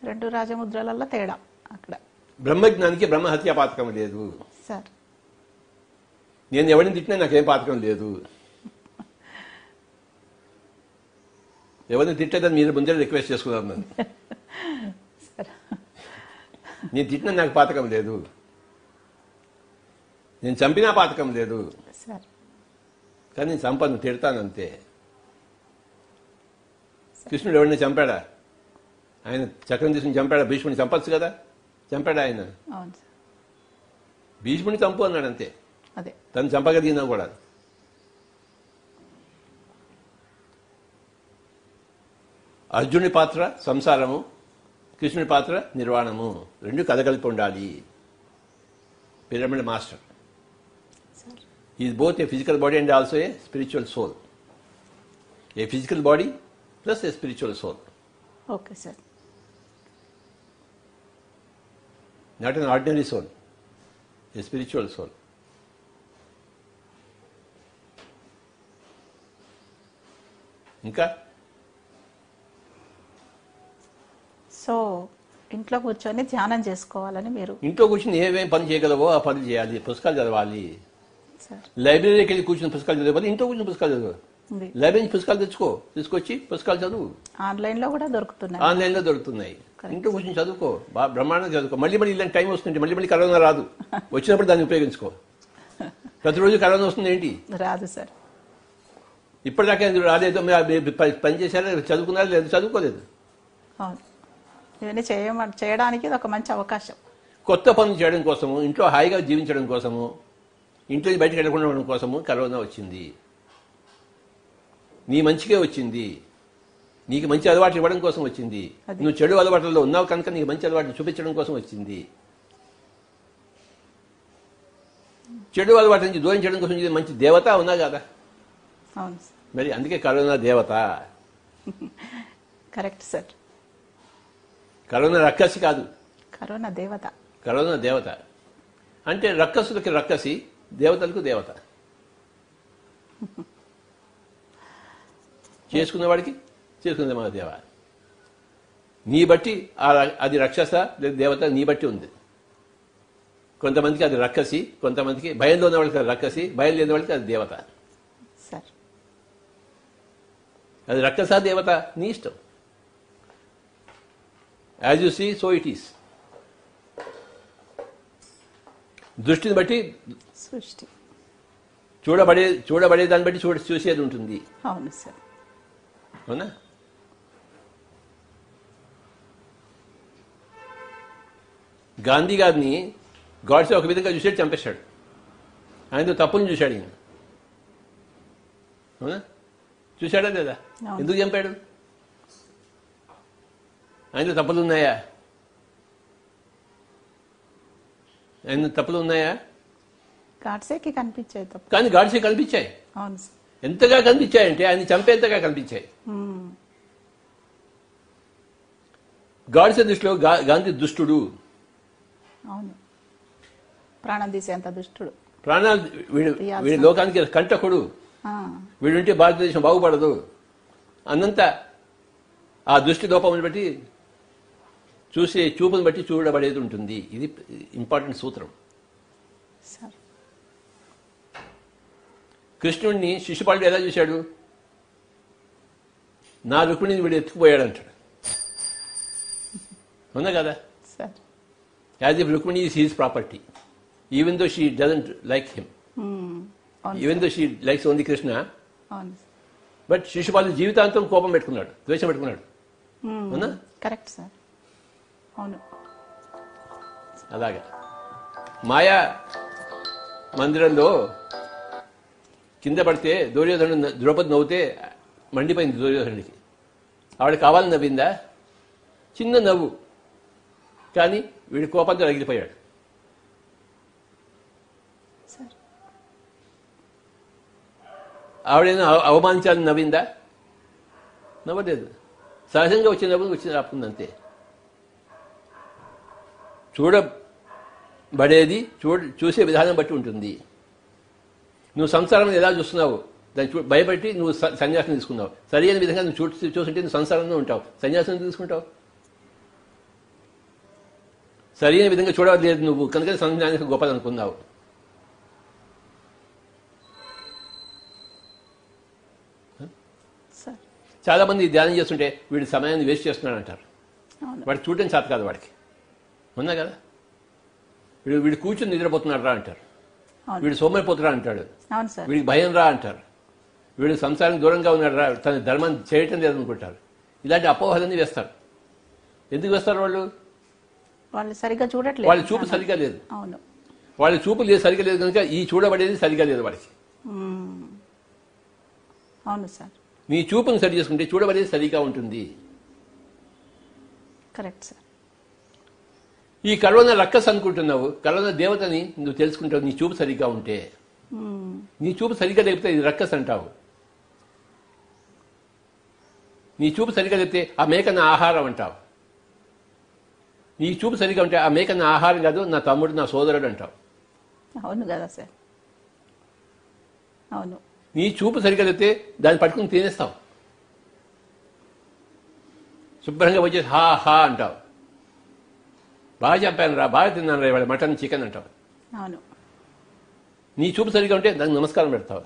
S2: రెండు రాజముద్రలలో తేడా అక్కడ.
S1: బ్రహ్మజ్ఞానికి బ్రహ్మహత్య పాతకం లేదు
S2: సార్.
S1: నేను ఎవరిని తిట్టినా నాకేం పాతకం లేదు. ఎవరిని తిట్టేదని మీరు ముందే రిక్వెస్ట్ చేసుకున్నాను నన్ను. నేను తిట్టినా నాకు పాతకం లేదు, నేను చంపినా పాతకం లేదు. కానీ నేను చంపను, తిడతానంతే. కృష్ణుడు ఎవరిని చంపాడా? ఆయన చక్రం తీసుకుని చంపాడా? భీష్ముడిని చంపచ్చు కదా, చంపాడా ఆయన? భీష్ముడిని చంపు అన్నాడు అంతే. తను చంపగలిగినా కూడా. అర్జునుడి పాత్ర సంసారము, కృష్ణుడి పాత్ర నిర్వాణము. రెండు కథగలిపి ఉండాలి. Pyramid master is both a physical body and also a spiritual soul. A physical body plus a spiritual soul.
S2: Okay sir.
S1: Not an ordinary soul, a spiritual soul. ఇంకా
S2: సో ఇంట్లో కూర్చొని ధ్యానం చేసుకోవాలని మీరు.
S1: ఇంట్లో కూర్చొని ఏమేమి పని చేయగలవో ఆ పని చేయాలి. పుస్తకాలు చదవాలి. లైబ్రరీకి వెళ్ళి కూర్చొని పుస్తకాలు చదవాలి. ఇంట్లో కూర్చొని పుస్తకాలు చదవాలి. లైబ్రరీ పుస్తకాలు తీసుకొచ్చి పుస్తకాలు చదువు.
S2: ఆన్లైన్లో కూడా దొరుకుతున్నాయి.
S1: ఆన్లైన్లో దొరుకుతున్నాయి. ఇంట్లో కూర్చొని చదువుకో, బాగా బ్రహ్మాండంగా చదువుకో. మళ్ళీ ఇలాంటి టైం వస్తుంది, మళ్ళీ కరోనా రాదు. వచ్చినప్పుడు దాన్ని ఉపయోగించుకో. ప్రతిరోజు కరోనా వస్తుంది ఏంటి?
S2: రాదు సార్.
S1: ఇప్పటిదాకా రాలేదు. పని చేశారా, చదువుకున్నారా? లేదు, చదువుకోలేదు.
S2: ఇవన్నీ చేయడానికి ఇది ఒక మంచి అవకాశం.
S1: కొత్త పనులు చేయడం కోసము, ఇంట్లో హాయిగా జీవించడం కోసము, ఇంట్లో బయటకు వెళ్ళకుండా ఉండడం కోసము కరోనా వచ్చింది. నీ మంచిగా వచ్చింది. నీకు మంచి అలవాట్లు ఇవ్వడం కోసం వచ్చింది. నువ్వు చెడు అలవాట్లలో ఉన్నావు కనుక నీకు మంచి అలవాట్లు చూపించడం కోసం వచ్చింది. చెడు అలవాటు నుంచి దూరం చేయడం కోసం మంచి దేవత ఉన్నా కదా. మరి అందుకే కరోనా దేవత.
S2: Correct sir.
S1: కరోనా రక్కసి కాదు,
S2: కరోనా దేవత.
S1: కరోనా దేవత అంటే రక్కసులకి రక్కసి, దేవతలకు దేవత. చేసుకున్నవాడికి చేసుకున్నది మన దేవ. నీ బట్టి అది రక్షస లేదా దేవత నీ బట్టి ఉంది. కొంతమందికి అది రక్కసి, కొంతమందికి భయంలో ఉన్న వాళ్ళకి అది రక్కసి, భయం లేని వాళ్ళకి అది దేవత.
S2: సార్
S1: అది రక్కసా దేవత నీ ఇష్టం. As you see so it is. దృష్టిని బట్టి
S2: సృష్టి,
S1: చూడబడే దాన్ని బట్టి చూసేది ఉంటుంది.
S2: అవును సార్.
S1: అవునా? గాంధీ గారిని గాడ్సే ఒక విధంగా చూసాడు, చంపేశాడు. ఆయనతో తప్పులను చూశాడు ఈయన. అవునా? చూశాడా లేదా?
S2: అవును.
S1: ఎందుకు చంపాడు? ఆయనతో తప్పులు ఉన్నాయా? ఆయన తప్పులు ఉన్నాయా?
S2: గాడ్సేకి కనిపించేది తప్ప.
S1: కానీ గాడ్సే కనిపించాయి.
S2: అవును సార్.
S1: ఎంతగా కనిపించాయంటే ఆయన చంపేంతగా కనిపించాయి. గాడ్సే దృష్టిలో గాంధీ దుష్టుడు.
S2: అవును, ప్రాణం తీసేంత దుష్టుడు.
S1: ప్రాణాలు వీడి లోకానికి కంటకుడు. వీడుంటే భారతదేశం బాగుపడదు అన్నంత ఆ దృష్టి లోపం బట్టి చూసే చూపుని బట్టి చూడబడేది ఉంటుంది. ఇది ఇంపార్టెంట్ సూత్రం.
S2: సార్
S1: కృష్ణుడిని శిశుపాలుడు ఎలా చూశాడు? నా రుక్మిణిని వీడు ఎత్తుకుపోయాడు అంటాడు. అవునా కదా?
S2: Sir
S1: as if Rukmini is his property, even though she doesn't like him, even though she likes only Krishna.
S2: అవును
S1: బట్ శిశుపాలుడు జీవితాంతం కోపం పెట్టుకున్నాడు, ద్వేషం పెట్టుకున్నాడు. అవునా?
S2: Correct sir. అవును.
S1: అలాగా మాయా మందిరంలో కింద పడితే దుర్యోధనుడు ద్రౌపది నవ్వుతే మండిపోయింది దుర్యోధనుడికి. ఆవిడ కావాలని నవ్విందా? చిన్న నవ్వు, కానీ వీడి కోపంతో రగిలిపోయాడు.
S2: సార్
S1: ఆవిడైనా అవమానించాలని నవ్విందా? నవ్వలేదు. సహజంగా వచ్చిన నవ్వు వచ్చింది, రాపుకుంది అంతే. చూడబడేది చూసే విధానం బట్టి ఉంటుంది. నువ్వు సంసారం ఎలా చూస్తున్నావు దాన్ని భయపెట్టి నువ్వు సన్యాసం తీసుకున్నావు. సరి అయిన విధంగా నువ్వు చూస్తుంటే నువ్వు సంసారంలో ఉంటావు. సన్యాసం తీసుకుంటావు. సరి అయిన విధంగా చూడలేదు నువ్వు, కనుక సన్యాసం గొప్పదనుకున్నావు. చాలా మంది ధ్యానం చేస్తుంటే వీడి సమయాన్ని వేస్ట్ చేస్తున్నాడు అంటారు. వాడికి చూడటం చేత కాదు వాడికి. ఉన్నా కదా? వీడు కూర్చుని నిద్రపోతున్నాడు రా అంటారు. వీడు సోమరిపోతురా అంటాడు. వీడికి భయం రా అంటారు. వీడు సంసారం దూరంగా ఉన్నాడు రా, తన ధర్మం చేయటం లేదనుకుంటారు. ఇలాంటి అపోహలన్నీ వేస్తారు. ఎందుకు వేస్తారు వాళ్ళు?
S2: వాళ్ళు సరిగ్గా చూడట్లేదు.
S1: వాళ్ళ చూపు సరిగా లేదు.
S2: అవును,
S1: వాళ్ళ చూపు లేదు, సరిగా లేదు కనుక ఈ చూడబడేది సరిగా లేదు వాడికి.
S2: అవును సార్.
S1: నీ చూపును సరి చేసుకుంటే చూడబడేది సరిగా ఉంటుంది.
S2: Correct sir.
S1: ఈ కరోనా రక్కస్ అనుకుంటున్నావు, కరోనా దేవతని నువ్వు తెలుసుకుంటావు నీ చూపు సరిగ్గా ఉంటే. నీ చూపు సరిగ్గా లేకపోతే ఇది రక్కస్ అంటావు. నీ చూపు సరిగ్గా లేకపోతే ఆ మేకన్న ఆహారం అంటావు. నీ చూపు సరిగ్గా ఉంటే ఆ మేకన్న ఆహారం కాదు, నా తమ్ముడు నా సోదరుడు అంటావు.
S2: అవును కదా సార్. అవును.
S1: నీ చూపు సరిగ్గా లేకపోతే దాన్ని పట్టుకుని తినేస్తావు. శుభ్రంగా వచ్చేసి హా హా అంటావు. బాగా చెప్పాను రా, బాగా తిన్నాను రా ఇవాళ మటన్ చికెన్ అంటావు.
S2: అవును.
S1: నీ చూపు సరిగా ఉంటే దానికి నమస్కారం పెడతావు.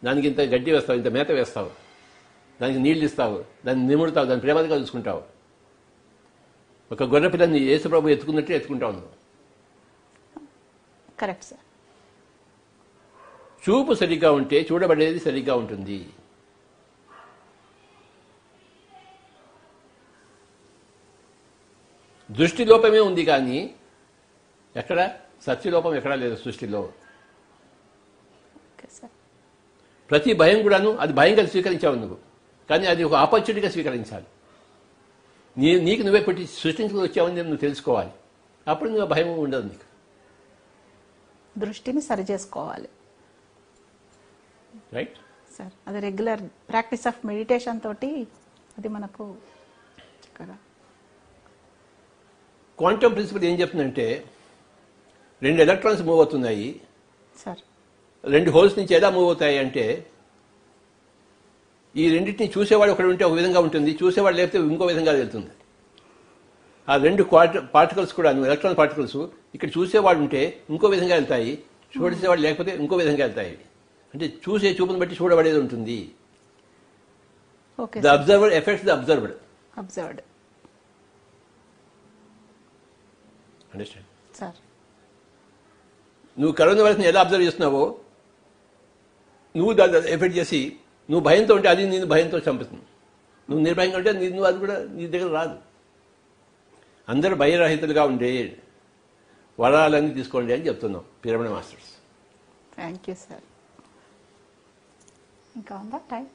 S1: దానికి ఇంత గడ్డి వేస్తావు, ఇంత మేత వేస్తావు, దానికి నీళ్లు ఇస్తావు, దాన్ని నిముడుతావు, దాన్ని ప్రేమగా చూసుకుంటావు. ఒక గొర్రె పిల్లని యేసుప్రభు ఎత్తుకున్నట్టు ఎత్తుకుంటావు నువ్వు.
S2: Correct sir.
S1: చూపు సరిగ్గా ఉంటే చూడబడేది సరిగ్గా ఉంటుంది. దృష్టి లోపమే ఉంది కానీ ఎక్కడ సత్యలోపం ఎక్కడా లేదు సృష్టిలో. ప్రతి భయం కూడాను అది భయంగా స్వీకరించావు నువ్వు, కానీ అది ఒక ఆపర్చునిటీగా స్వీకరించాలి. నీకు నువ్వే పెట్టి సృష్టించుకుని వచ్చావని నువ్వు తెలుసుకోవాలి. అప్పుడు నువ్వు భయం ఉండదు నీకు.
S2: దృష్టిని సరి చేసుకోవాలి.
S1: Right
S2: sir. అది రెగ్యులర్ ప్రాక్టీస్ ఆఫ్ మెడిటేషన్ తోటి అది మనకు
S1: క్వాంటమ్ ప్రిన్సిపల్ ఏం చెప్తుందంటే 2 ఎలక్ట్రాన్స్ మూవ్ అవుతున్నాయి
S2: సార్.
S1: 2 హోల్స్ నుంచి ఎలా మూవ్ అవుతాయి అంటే ఈ రెండింటిని చూసేవాడు ఒకటి ఉంటే ఒక విధంగా ఉంటుంది, చూసేవాడు లేకపోతే ఇంకో విధంగా వెళ్తుంది. ఆ రెండు పార్టికల్స్ కూడా ఎలక్ట్రాన్ పార్టికల్స్ ఇక్కడ చూసేవాడు ఉంటే ఇంకో విధంగా వెళ్తాయి, చూసేవాడు లేకపోతే ఇంకో విధంగా వెళ్తాయి. అంటే చూసే చూపును బట్టి చూడబడేది ఉంటుంది.
S2: Okay
S1: the observer effects the observed.
S2: Observed
S1: understand?
S2: Sir
S1: నువ్వు కరోనా వైరస్ని ఎలా అబ్జర్వ్ చేస్తున్నావో నువ్వు దాన్ని ఎఫెక్ట్ చేసి నువ్వు భయంతో ఉంటే అది నేను భయంతో చంపుతుంది. నువ్వు నిర్భయంగా ఉంటే నువ్వు అది కూడా నీ దగ్గర రాదు. అందరూ భయరహితులుగా ఉండే వరాలన్నీ తీసుకోండి అని చెప్తున్నాం pyramid masters.
S2: Thank you sir. ఇంకా ఉందా టైం?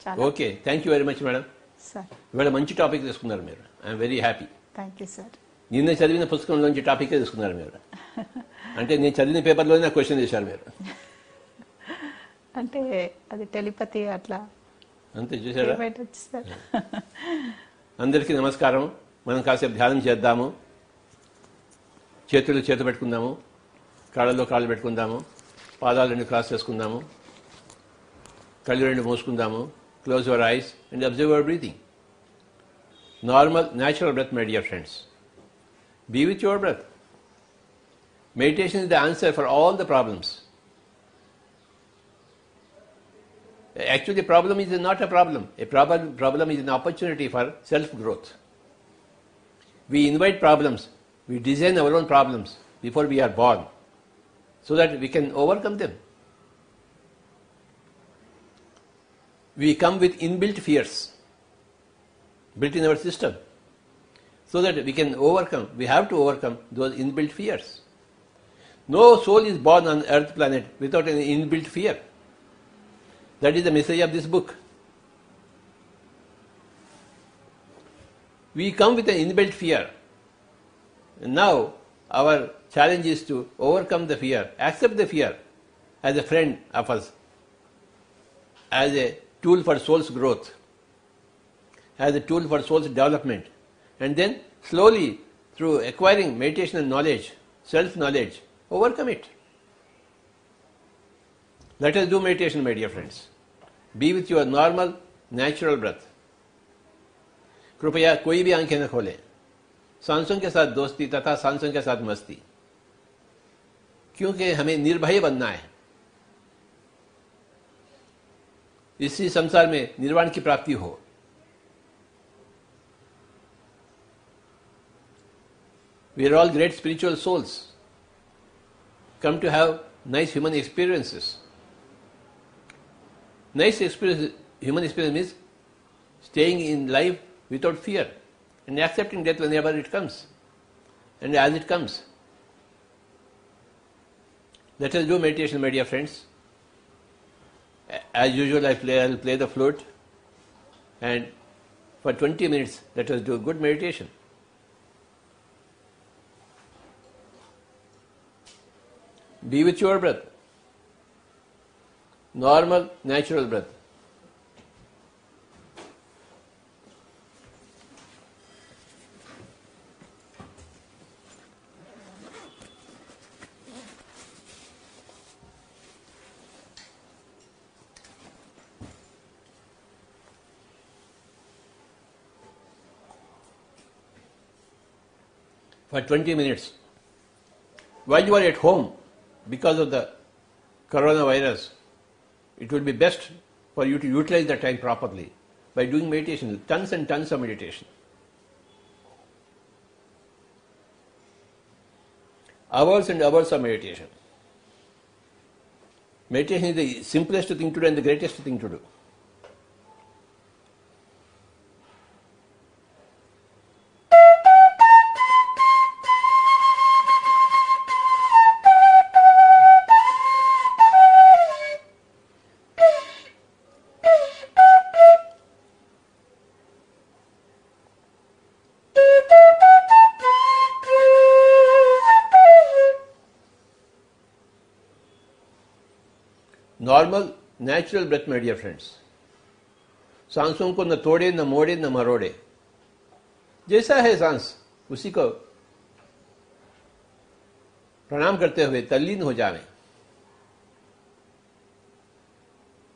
S2: చాలా
S1: okay, thank you very much madam.
S2: Sir
S1: ఇవాళ మంచి టాపిక్ తీసుకున్నారు మీరు. I'm very happy.
S2: Thank you sir.
S1: నిన్న చదివిన పుస్తకంలోంచి టాపికే తీసుకున్నారు మీరు. అంటే నేను చదివిన పేపర్లోనే నాకు క్వశ్చన్ చేశారు మీరు.
S2: అంటే అది టెలిపతి అట్లా
S1: అంతే చూసారా?
S2: ఏమైనా సార్.
S1: అందరికీ నమస్కారం. మనం కాసేపు ధ్యానం చేద్దాము. చేతులు చేత పెట్టుకుందాము, కాళ్ళలో కాళ్ళు పెట్టుకుందాము, పాదాలు రెండు క్రాస్ చేసుకుందాము, కళ్ళు రెండు మూసుకుందాము. Close your eyes and observe your breathing. Normal natural breath, my dear friends. Be with your breath. Meditation is the answer for all the problems. Actually, the problem is not a problem. A problem is an opportunity for self-growth. We invite problems. We design our own problems before we are born so that we can overcome them. We come with inbuilt fears built in our system. So that we can overcome, we have to overcome those inbuilt fears. No soul is born on earth planet without an inbuilt fear. That is the message of this book. We come with an inbuilt fear. And now our challenge is to overcome the fear, accept the fear as a friend of us, as a tool for soul's growth, as a tool for soul's development. And then slowly, through acquiring meditation and knowledge, self-knowledge, overcome it. Let us do meditation, my dear friends. Be with your normal, natural breath. कृपया कोई भी आंखें न खोलें. सांसों के साथ दोस्ती तथा सांसों के साथ मस्ती, क्योंकि हमें निर्भय बनना है. इसी संसार में निर्वाण की प्राप्ति हो. We are all great spiritual souls, come to have nice human experiences. Nice experience, human experience means staying in life without fear and accepting death whenever it comes and as it comes. Let us do meditation, my dear friends. As usual, I'll play the flute, and for 20 minutes, let us do good meditation. Be with your breath. Normal, natural breath. For 20 minutes. While you are at home, because of the coronavirus, it will be best for you to utilize the time properly by doing meditation, tons and tons of meditation. Hours and hours of meditation. Meditation is the simplest thing to do and the greatest thing to do. Normal natural breath, my dear friends. सांसों को न तोड़े, न मोड़े, न मरोड़े. जैसा है सांस उसी को प्रणाम करते हुए तल्लीन हो जावें.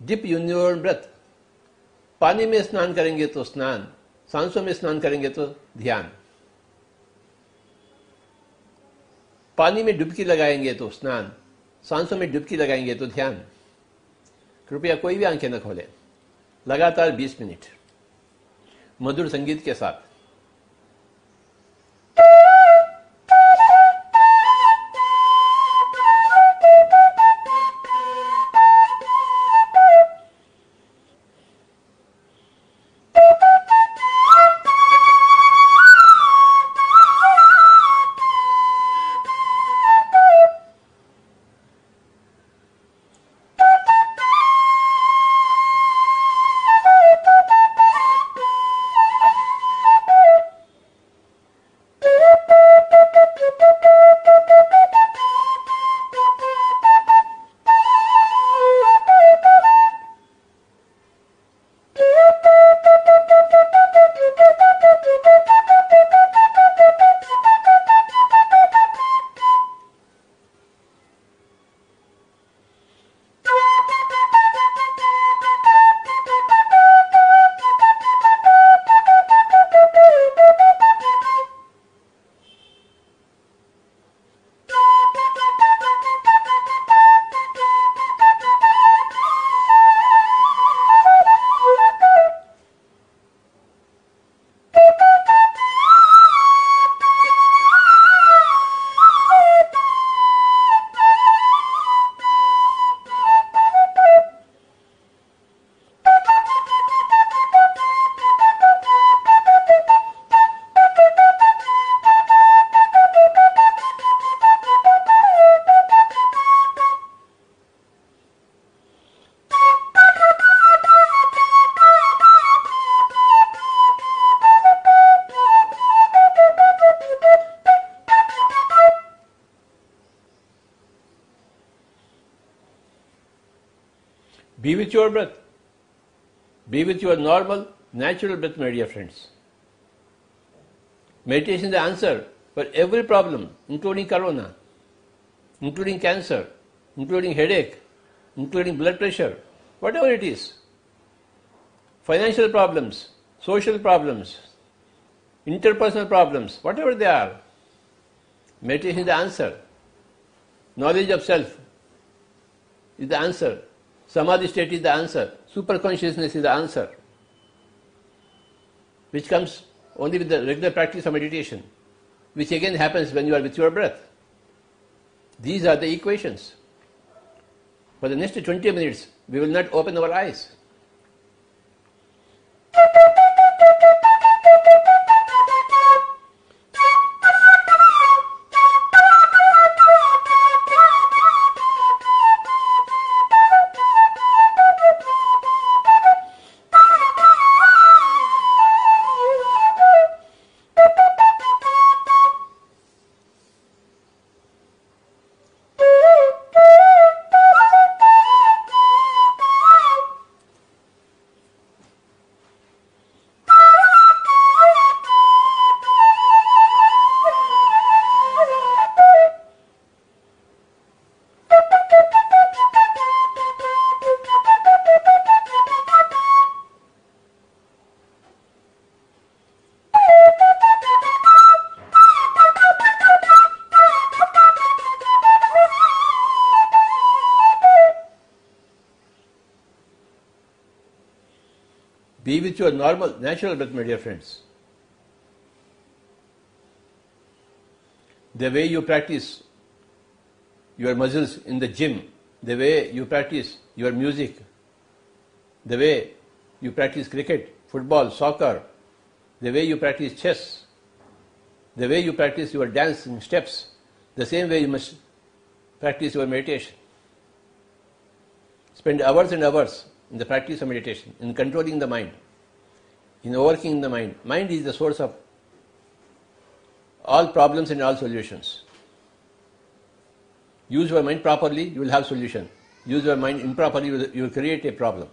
S1: Dip in your breath. पानी में स्नान करेंगे तो स्नान, सांसों में स्नान करेंगे तो ध्यान, पानी में डुबकी लगाएंगे तो स्नान, सांसों में डुबकी लगाएंगे तो ध्यान। कृपया कोई भी आंखें न खोलें। लगातार 20 मिनट मधुर संगीत के साथ। Be with your breath. Be with your normal, natural breath, my dear friends. Meditation is the answer for every problem, including corona, including cancer, including headache, including blood pressure, whatever it is. Financial problems, social problems, interpersonal problems, whatever they are. Meditation is the answer. Knowledge of self is the answer. Samadhi state is the answer. Super consciousness is the answer, which comes only with the regular practice of meditation, which again happens when you are with your breath. These are the equations. For the next 20 minutes, we will not open our eyes. Be with your normal, natural breath, my dear friends. The way you practice your muscles in the gym, the way you practice your music, the way you practice cricket, football, soccer, the way you practice chess, the way you practice your dancing steps, the same way you must practice your meditation. Spend hours and hours in the practice of meditation, in controlling the mind, in overcoming the mind. Mind is the source of all problems and all solutions. Use your mind properly, you will have solution. Use your mind improperly, you will create a problem.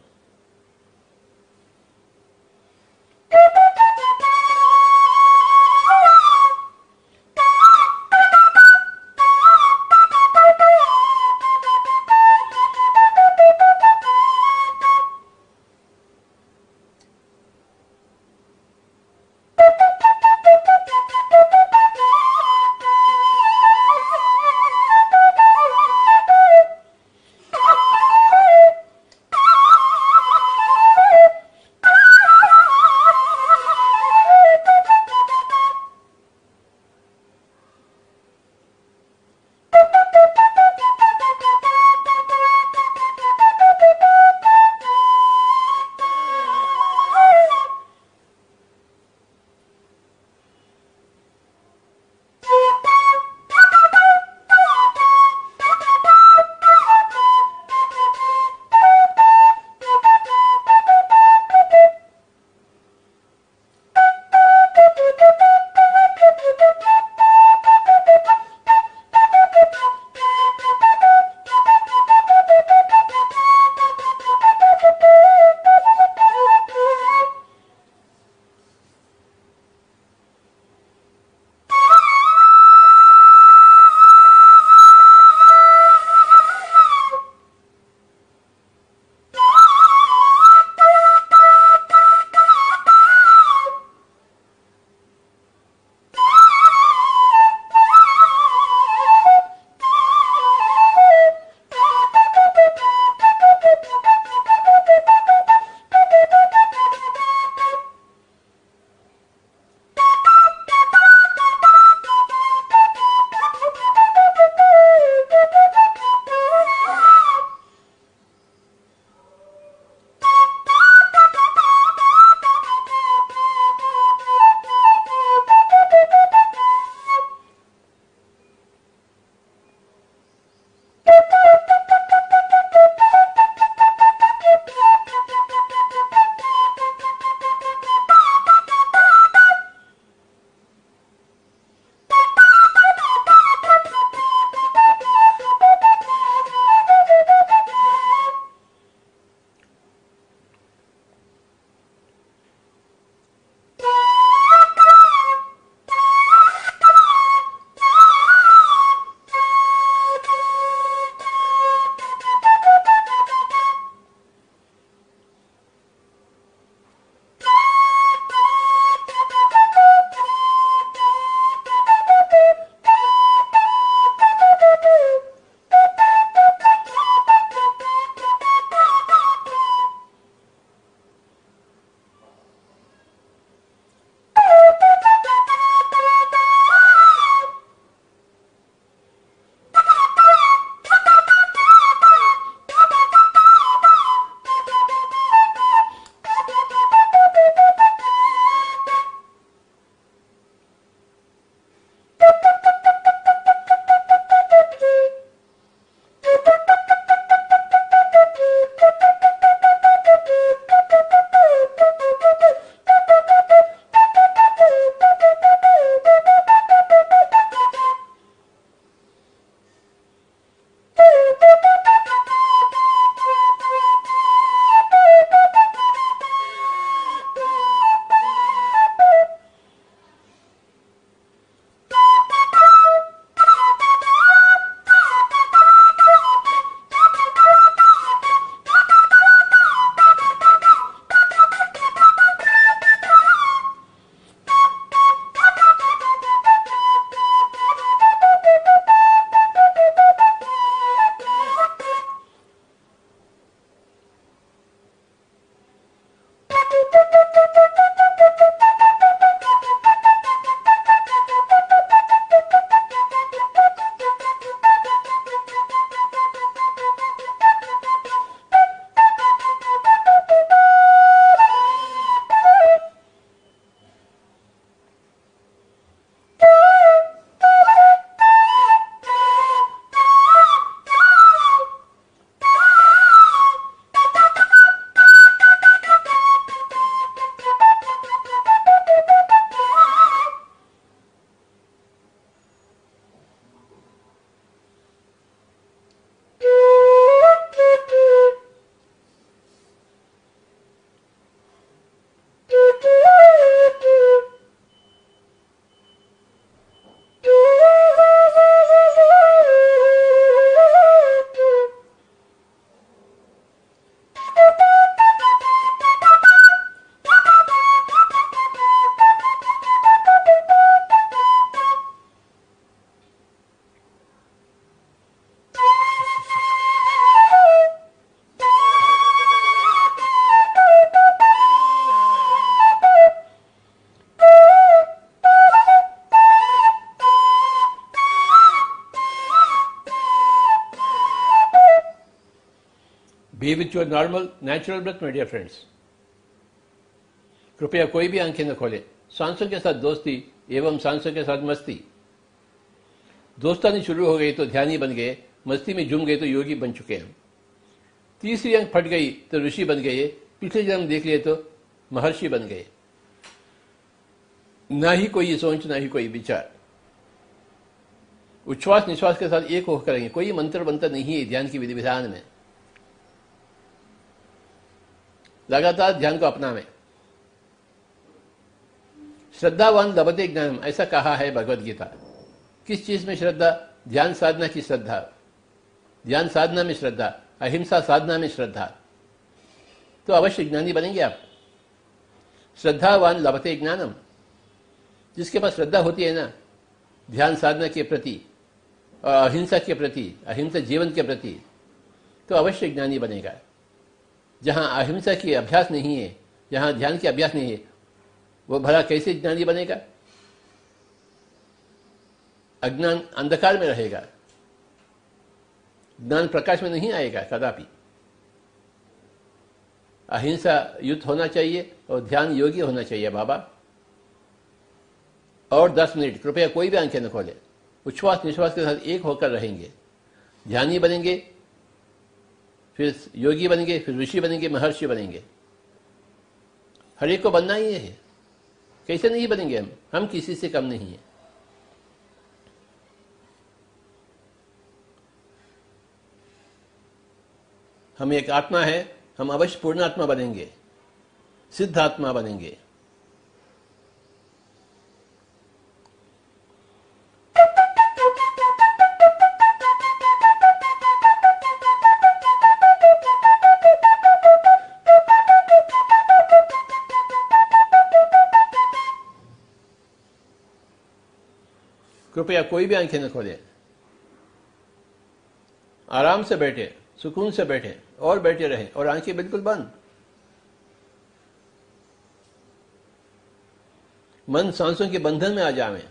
S1: Be with your normal natural breath my dear friends. कृपया कोई भी आंखें न खोले। सांसों के साथ दोस्ती एवं सांसों के साथ मस्ती। दोस्तानी शुरू हो गई तो ध्यानी बन गए, मस्ती में झूम गए तो योगी बन चुके हैं। तीसरी अंक फट गई तो ऋषि बन गए, पिछले जन्म देख लिए तो महर्षि बन गए। ना ही कोई सोच ना ही कोई विचार, उच्छ्वास निश्वास के साथ एक होकर करेंगे। कोई मंत्र बनता नहीं है ध्यान की विधि विधान में। लगातार ध्यान को अपनावें। श्रद्धावान लभते ज्ञानम, ऐसा कहा है भगवद गीता। किस चीज में श्रद्धा? ध्यान साधना की श्रद्धा, ध्यान साधना में श्रद्धा, अहिंसा साधना में श्रद्धा, तो अवश्य ज्ञानी बनेंगे आप। श्रद्धावान लभते ज्ञानम, जिसके पास श्रद्धा होती है ना ध्यान साधना के प्रति और अहिंसा के प्रति, अहिंसा जीवन के प्रति, तो अवश्य ज्ञानी बनेगा। जहां अहिंसा की अभ्यास नहीं है, जहां ध्यान की अभ्यास नहीं है, वो भला कैसे ज्ञानी बनेगा? अज्ञान अंधकार में रहेगा, ज्ञान प्रकाश में नहीं आएगा कदापि। अहिंसा युक्त होना चाहिए और ध्यान योगी होना चाहिए बाबा। और 10 मिनट कृपया कोई भी आंखें न खोले। उच्छ्वास निश्वास के साथ एक होकर रहेंगे। ध्यानी बनेंगे, फिर योगी बनेंगे, फिर ऋषि बनेंगे, महर्षि बनेंगे। हर एक को बनना ही है। कैसे नहीं बनेंगे हम किसी से कम नहीं है। हम एक आत्मा है, हम अवश्य पूर्ण आत्मा बनेंगे, सिद्ध आत्मा बनेंगे। कृपया कोई भी आंखें न खोले। आराम से बैठे, सुकून से बैठे और बैठे रहें और आंखें बिल्कुल बंद। मन सांसों के बंधन में आ जावे,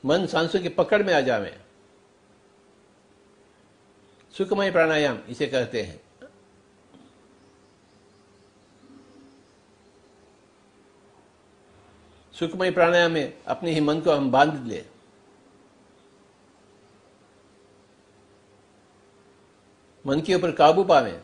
S1: मन सांसों की पकड़ में आ जावे। सुखमय प्राणायाम इसे कहते हैं। सुखमय प्राणायाम में अपने ही मन को हम बांध ले। मन के ऊपर काबू पावें।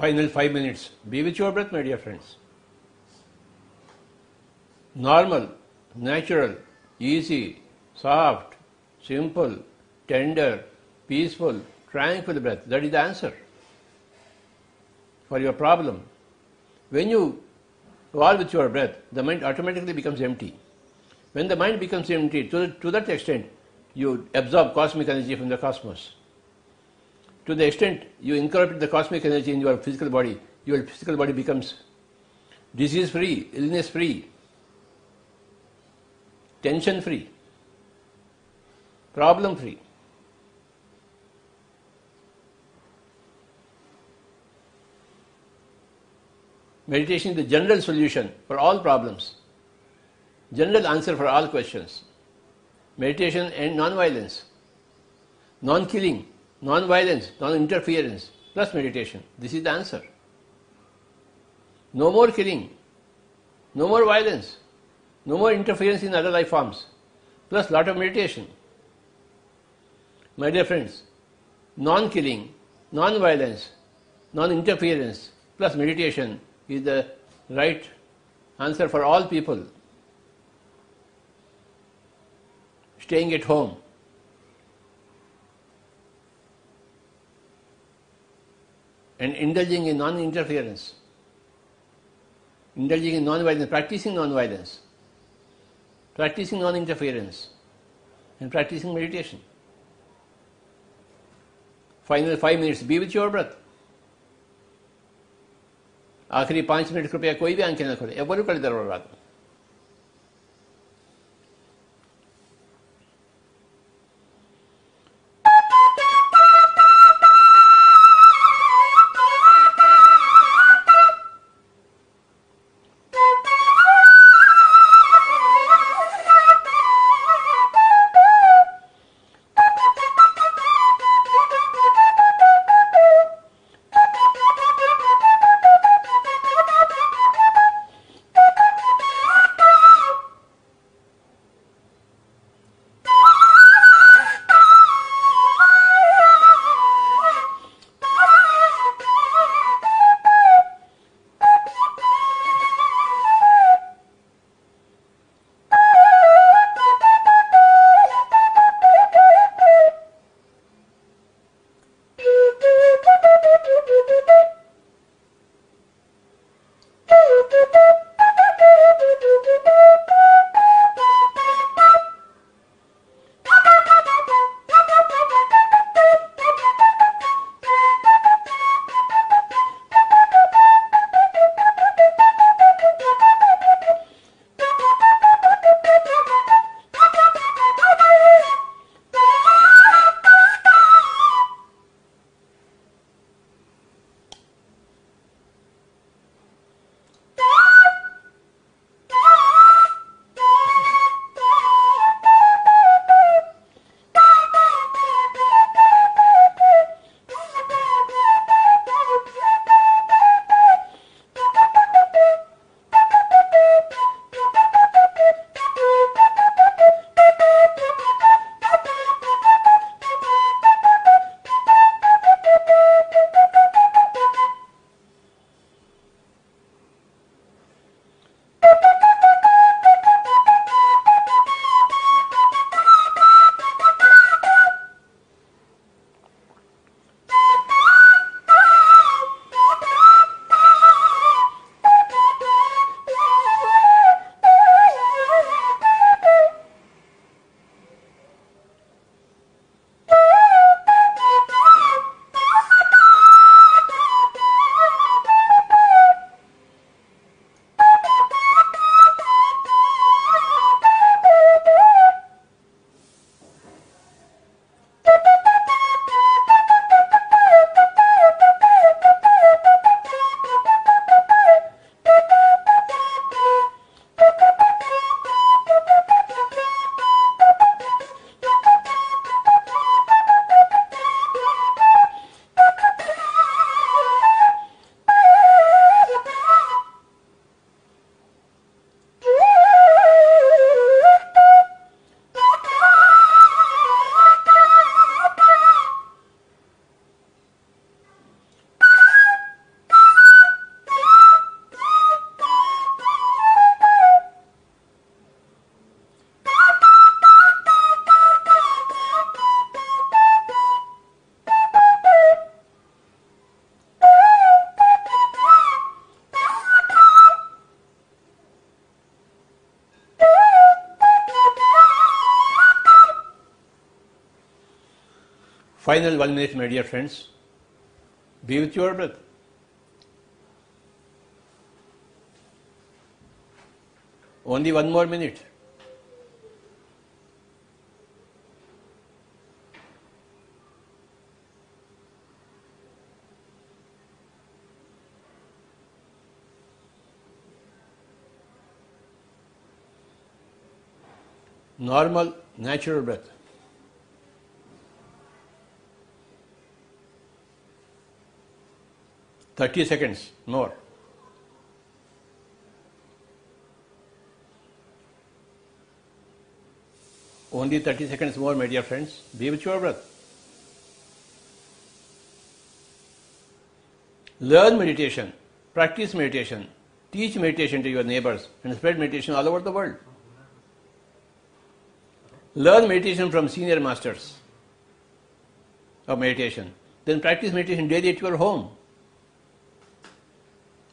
S1: Final 5 minutes. Be with your breath, my dear friends. Normal, natural, easy, soft, simple, tender, peaceful, tranquil breath. That is the answer for your problem. When you evolve with your breath, the mind automatically becomes empty. When the mind becomes empty, to that extent, you absorb cosmic energy from the cosmos. To the extent you incorporate the cosmic energy in your physical body, your physical body becomes disease-free, illness-free, tension-free, problem-free. Meditation is the general solution for all problems, general answer for all questions. Meditation and non-violence, non-killing, non-violence, non-interference, plus meditation. This is the answer. No more killing, no more violence, no more interference in other life forms, plus lot of meditation. My dear friends, non-killing, non-violence, non-interference, plus meditation is the right answer for all people. Staying at home, and indulging in non-interference, indulging in non-violence, practicing non-violence, practicing non-interference, and practicing meditation. Final 5 minutes, be with your breath. आखिरी 5 मिनट कृपया कोई भी आंखें न खोले, एवरू कलिदर रात में. Final 1 minute, my dear friends. Be with your breath. Only 1 more minute. Normal, natural breath. "30 seconds more. Only 30 seconds more, my dear friends. Be with your breath. Learn meditation, practice meditation, teach meditation to your neighbors, and spread meditation all over the world. Learn meditation from senior masters of meditation. Then practice meditation daily at your home.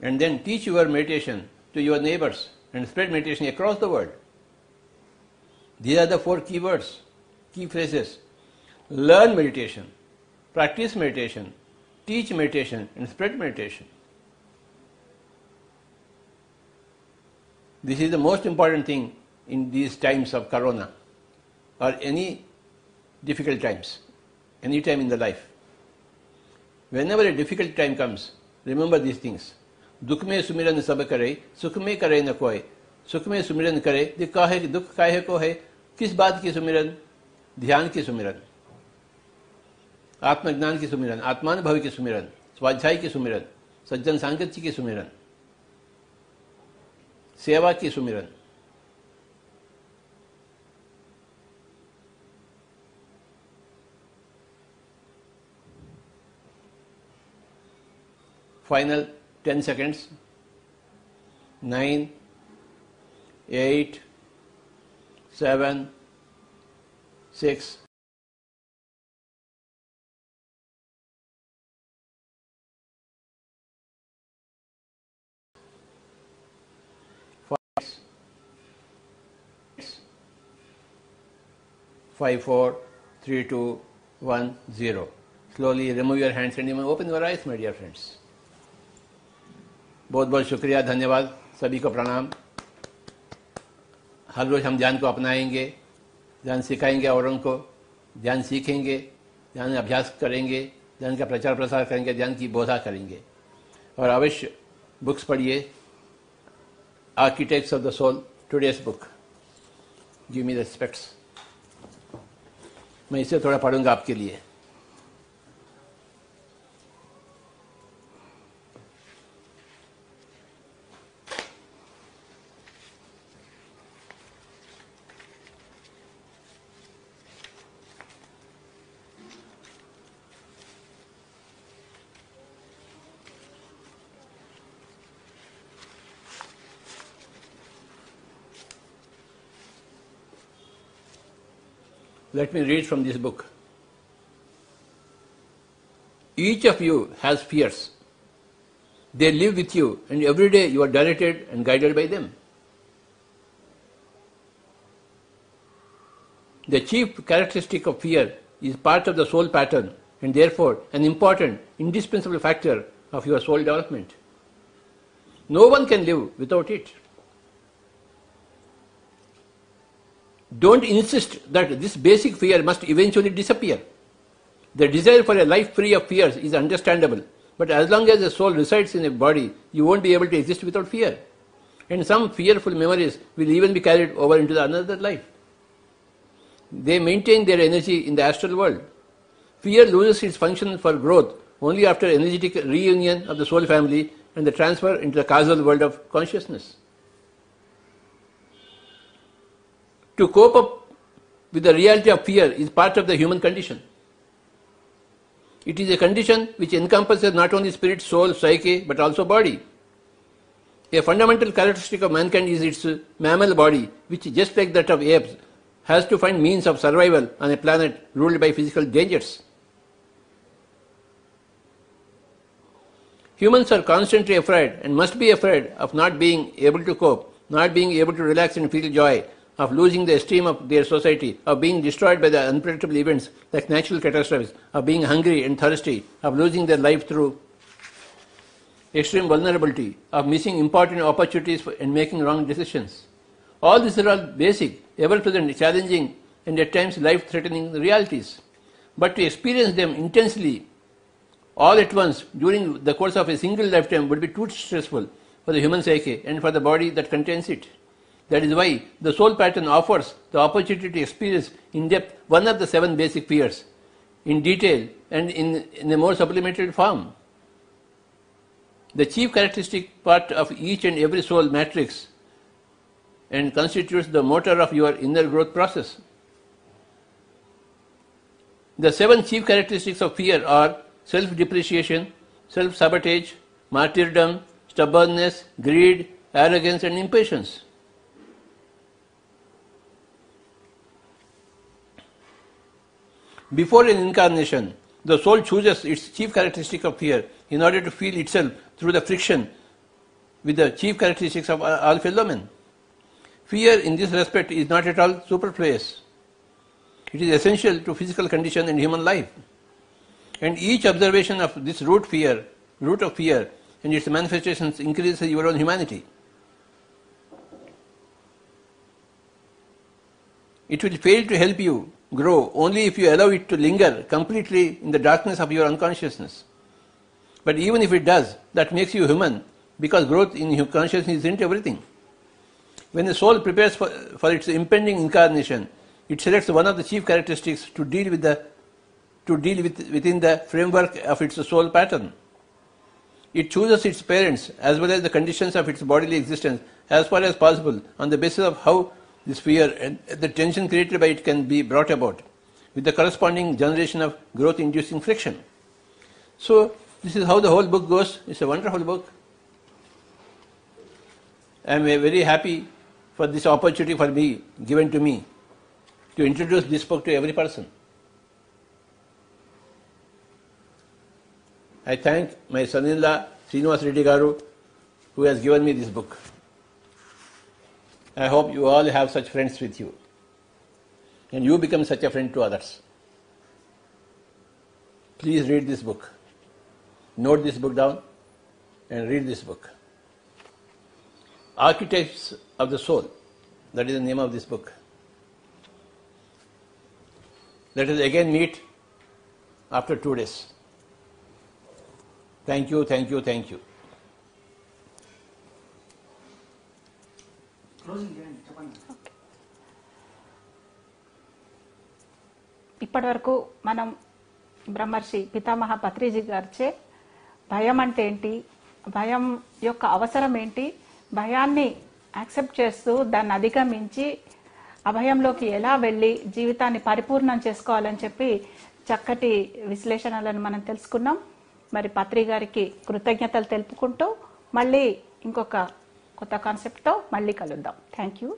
S1: And then teach your meditation to your neighbors and spread meditation across the world. These are the 4 key words, key phrases. Learn meditation, practice meditation, teach meditation, and spread meditation. This is the most important thing in these times of corona or any difficult times, any time in the life. Whenever a difficult time comes, remember these things. दुख में सुमिरन सब करे, सुख में करे न कोई, सुख में सुमिरन करे, दुख काहे को है, किस बात की सुमिरन? ध्यान की सुमिरन, आत्मज्ञान की सुमिरन, आत्मानुभव की सुमिरन, स्वाध्याय की सुमिरन, सज्जन सांगत्य की सुमिरन, सेवा की सुमिरन. Final 10 seconds. 9, 8, 7, 6, 5, 4, 3, 2, 1, 0. Slowly remove your hands and even open your eyes, my dear friends. बहुत बहुत शुक्रिया, धन्यवाद, सभी को प्रणाम. हर रोज़ हम ध्यान को अपनाएंगे, ध्यान सिखाएंगे औरों को, ध्यान सीखेंगे, ध्यान अभ्यास करेंगे, ध्यान का प्रचार प्रसार करेंगे, ध्यान की बोधा करेंगे. और अवश्य बुक्स पढ़िए. Architects of the soul, today's book. Give me the respects. मैं इसे थोड़ा पढ़ूंगा आपके लिए. Let me read from this book. Each of you has fears. They live with you, and every day you are directed and guided by them. The chief characteristic of fear is part of the soul pattern and therefore an important, indispensable factor of your soul development. No one can live without it. Don't insist that this basic fear must eventually disappear. The desire for a life free of fears is understandable, but as long as the soul resides in a body, you won't be able to exist without fear. And some fearful memories will even be carried over into another life. They maintain their energy in the astral world. Fear loses its function for growth only after energetic reunion of the soul family and the transfer into the causal world of consciousness. To cope up with the reality of fear is part of the human condition. It is a condition which encompasses not only spirit, soul, psyche, but also body. A fundamental characteristic of mankind is its mammal body, which, just like that of apes, has to find means of survival on a planet ruled by physical dangers. Humans are constantly afraid and must be afraid of not being able to cope, not being able to relax and feel joy, of losing the esteem of their society, of being destroyed by the unpredictable events like natural catastrophes, of being hungry and thirsty, of losing their life through extreme vulnerability, of missing important opportunities and making wrong decisions. All these are all basic, ever-present, challenging, and at times life-threatening realities. But to experience them intensely all at once during the course of a single lifetime would be too stressful for the human psyche and for the body that contains it. That is why the soul pattern offers the opportunity to experience in depth one of the 7 basic fears in detail and in a more sublimated form. The chief characteristic part of each and every soul matrix and constitutes the motor of your inner growth process. The 7 chief characteristics of fear are self-depreciation, self-sabotage, martyrdom, stubbornness, greed, arrogance, and impatience. Before an incarnation, the soul chooses its chief characteristic of fear in order to feel itself through the friction with the chief characteristics of all fellow men. Fear in this respect is not at all superfluous. It is essential to physical condition and human life. And each observation of this root of fear and its manifestations increases your own humanity. It will fail to help you grow only if you allow it to linger completely in the darkness of your unconsciousness. But even if it does, that makes you human, because growth in your consciousness isn't everything. When the soul prepares for its impending incarnation, it selects one of the chief characteristics to deal within the framework of its soul pattern. It chooses its parents as well as the conditions of its bodily existence as far as possible on the basis of how this fear and the tension created by it can be brought about, with the corresponding generation of growth-inducing friction. So, this is how the whole book goes. It's a wonderful book. I am very happy for this opportunity given to me to introduce this book to every person. I thank my son-in-law, Srinivas Reddy Garu, who has given me this book. I hope you all have such friends with you, and you become such a friend to others. Please read this book. Note this book down and read this book. Archetypes of the Soul, that is the name of this book. Let us again meet after 2 days. Thank you, thank you, thank you.
S2: ఇప్పటివరకు మనం బ్రహ్మర్షి పితామహ పత్రిజీ గారిచే భయం అంటే ఏంటి, భయం యొక్క అవసరం ఏంటి, భయాన్ని యాక్సెప్ట్ చేస్తూ దాన్ని అధిగమించి అభయంలోకి ఎలా వెళ్ళి జీవితాన్ని పరిపూర్ణం చేసుకోవాలని చెప్పి చక్కటి విశ్లేషణలను మనం తెలుసుకున్నాం. మరి పత్రి గారికి కృతజ్ఞతలు తెలుపుకుంటూ మళ్ళీ ఇంకొక కొత్త కాన్సెప్ట్తో మళ్ళీ కలుద్దాం. Thank you.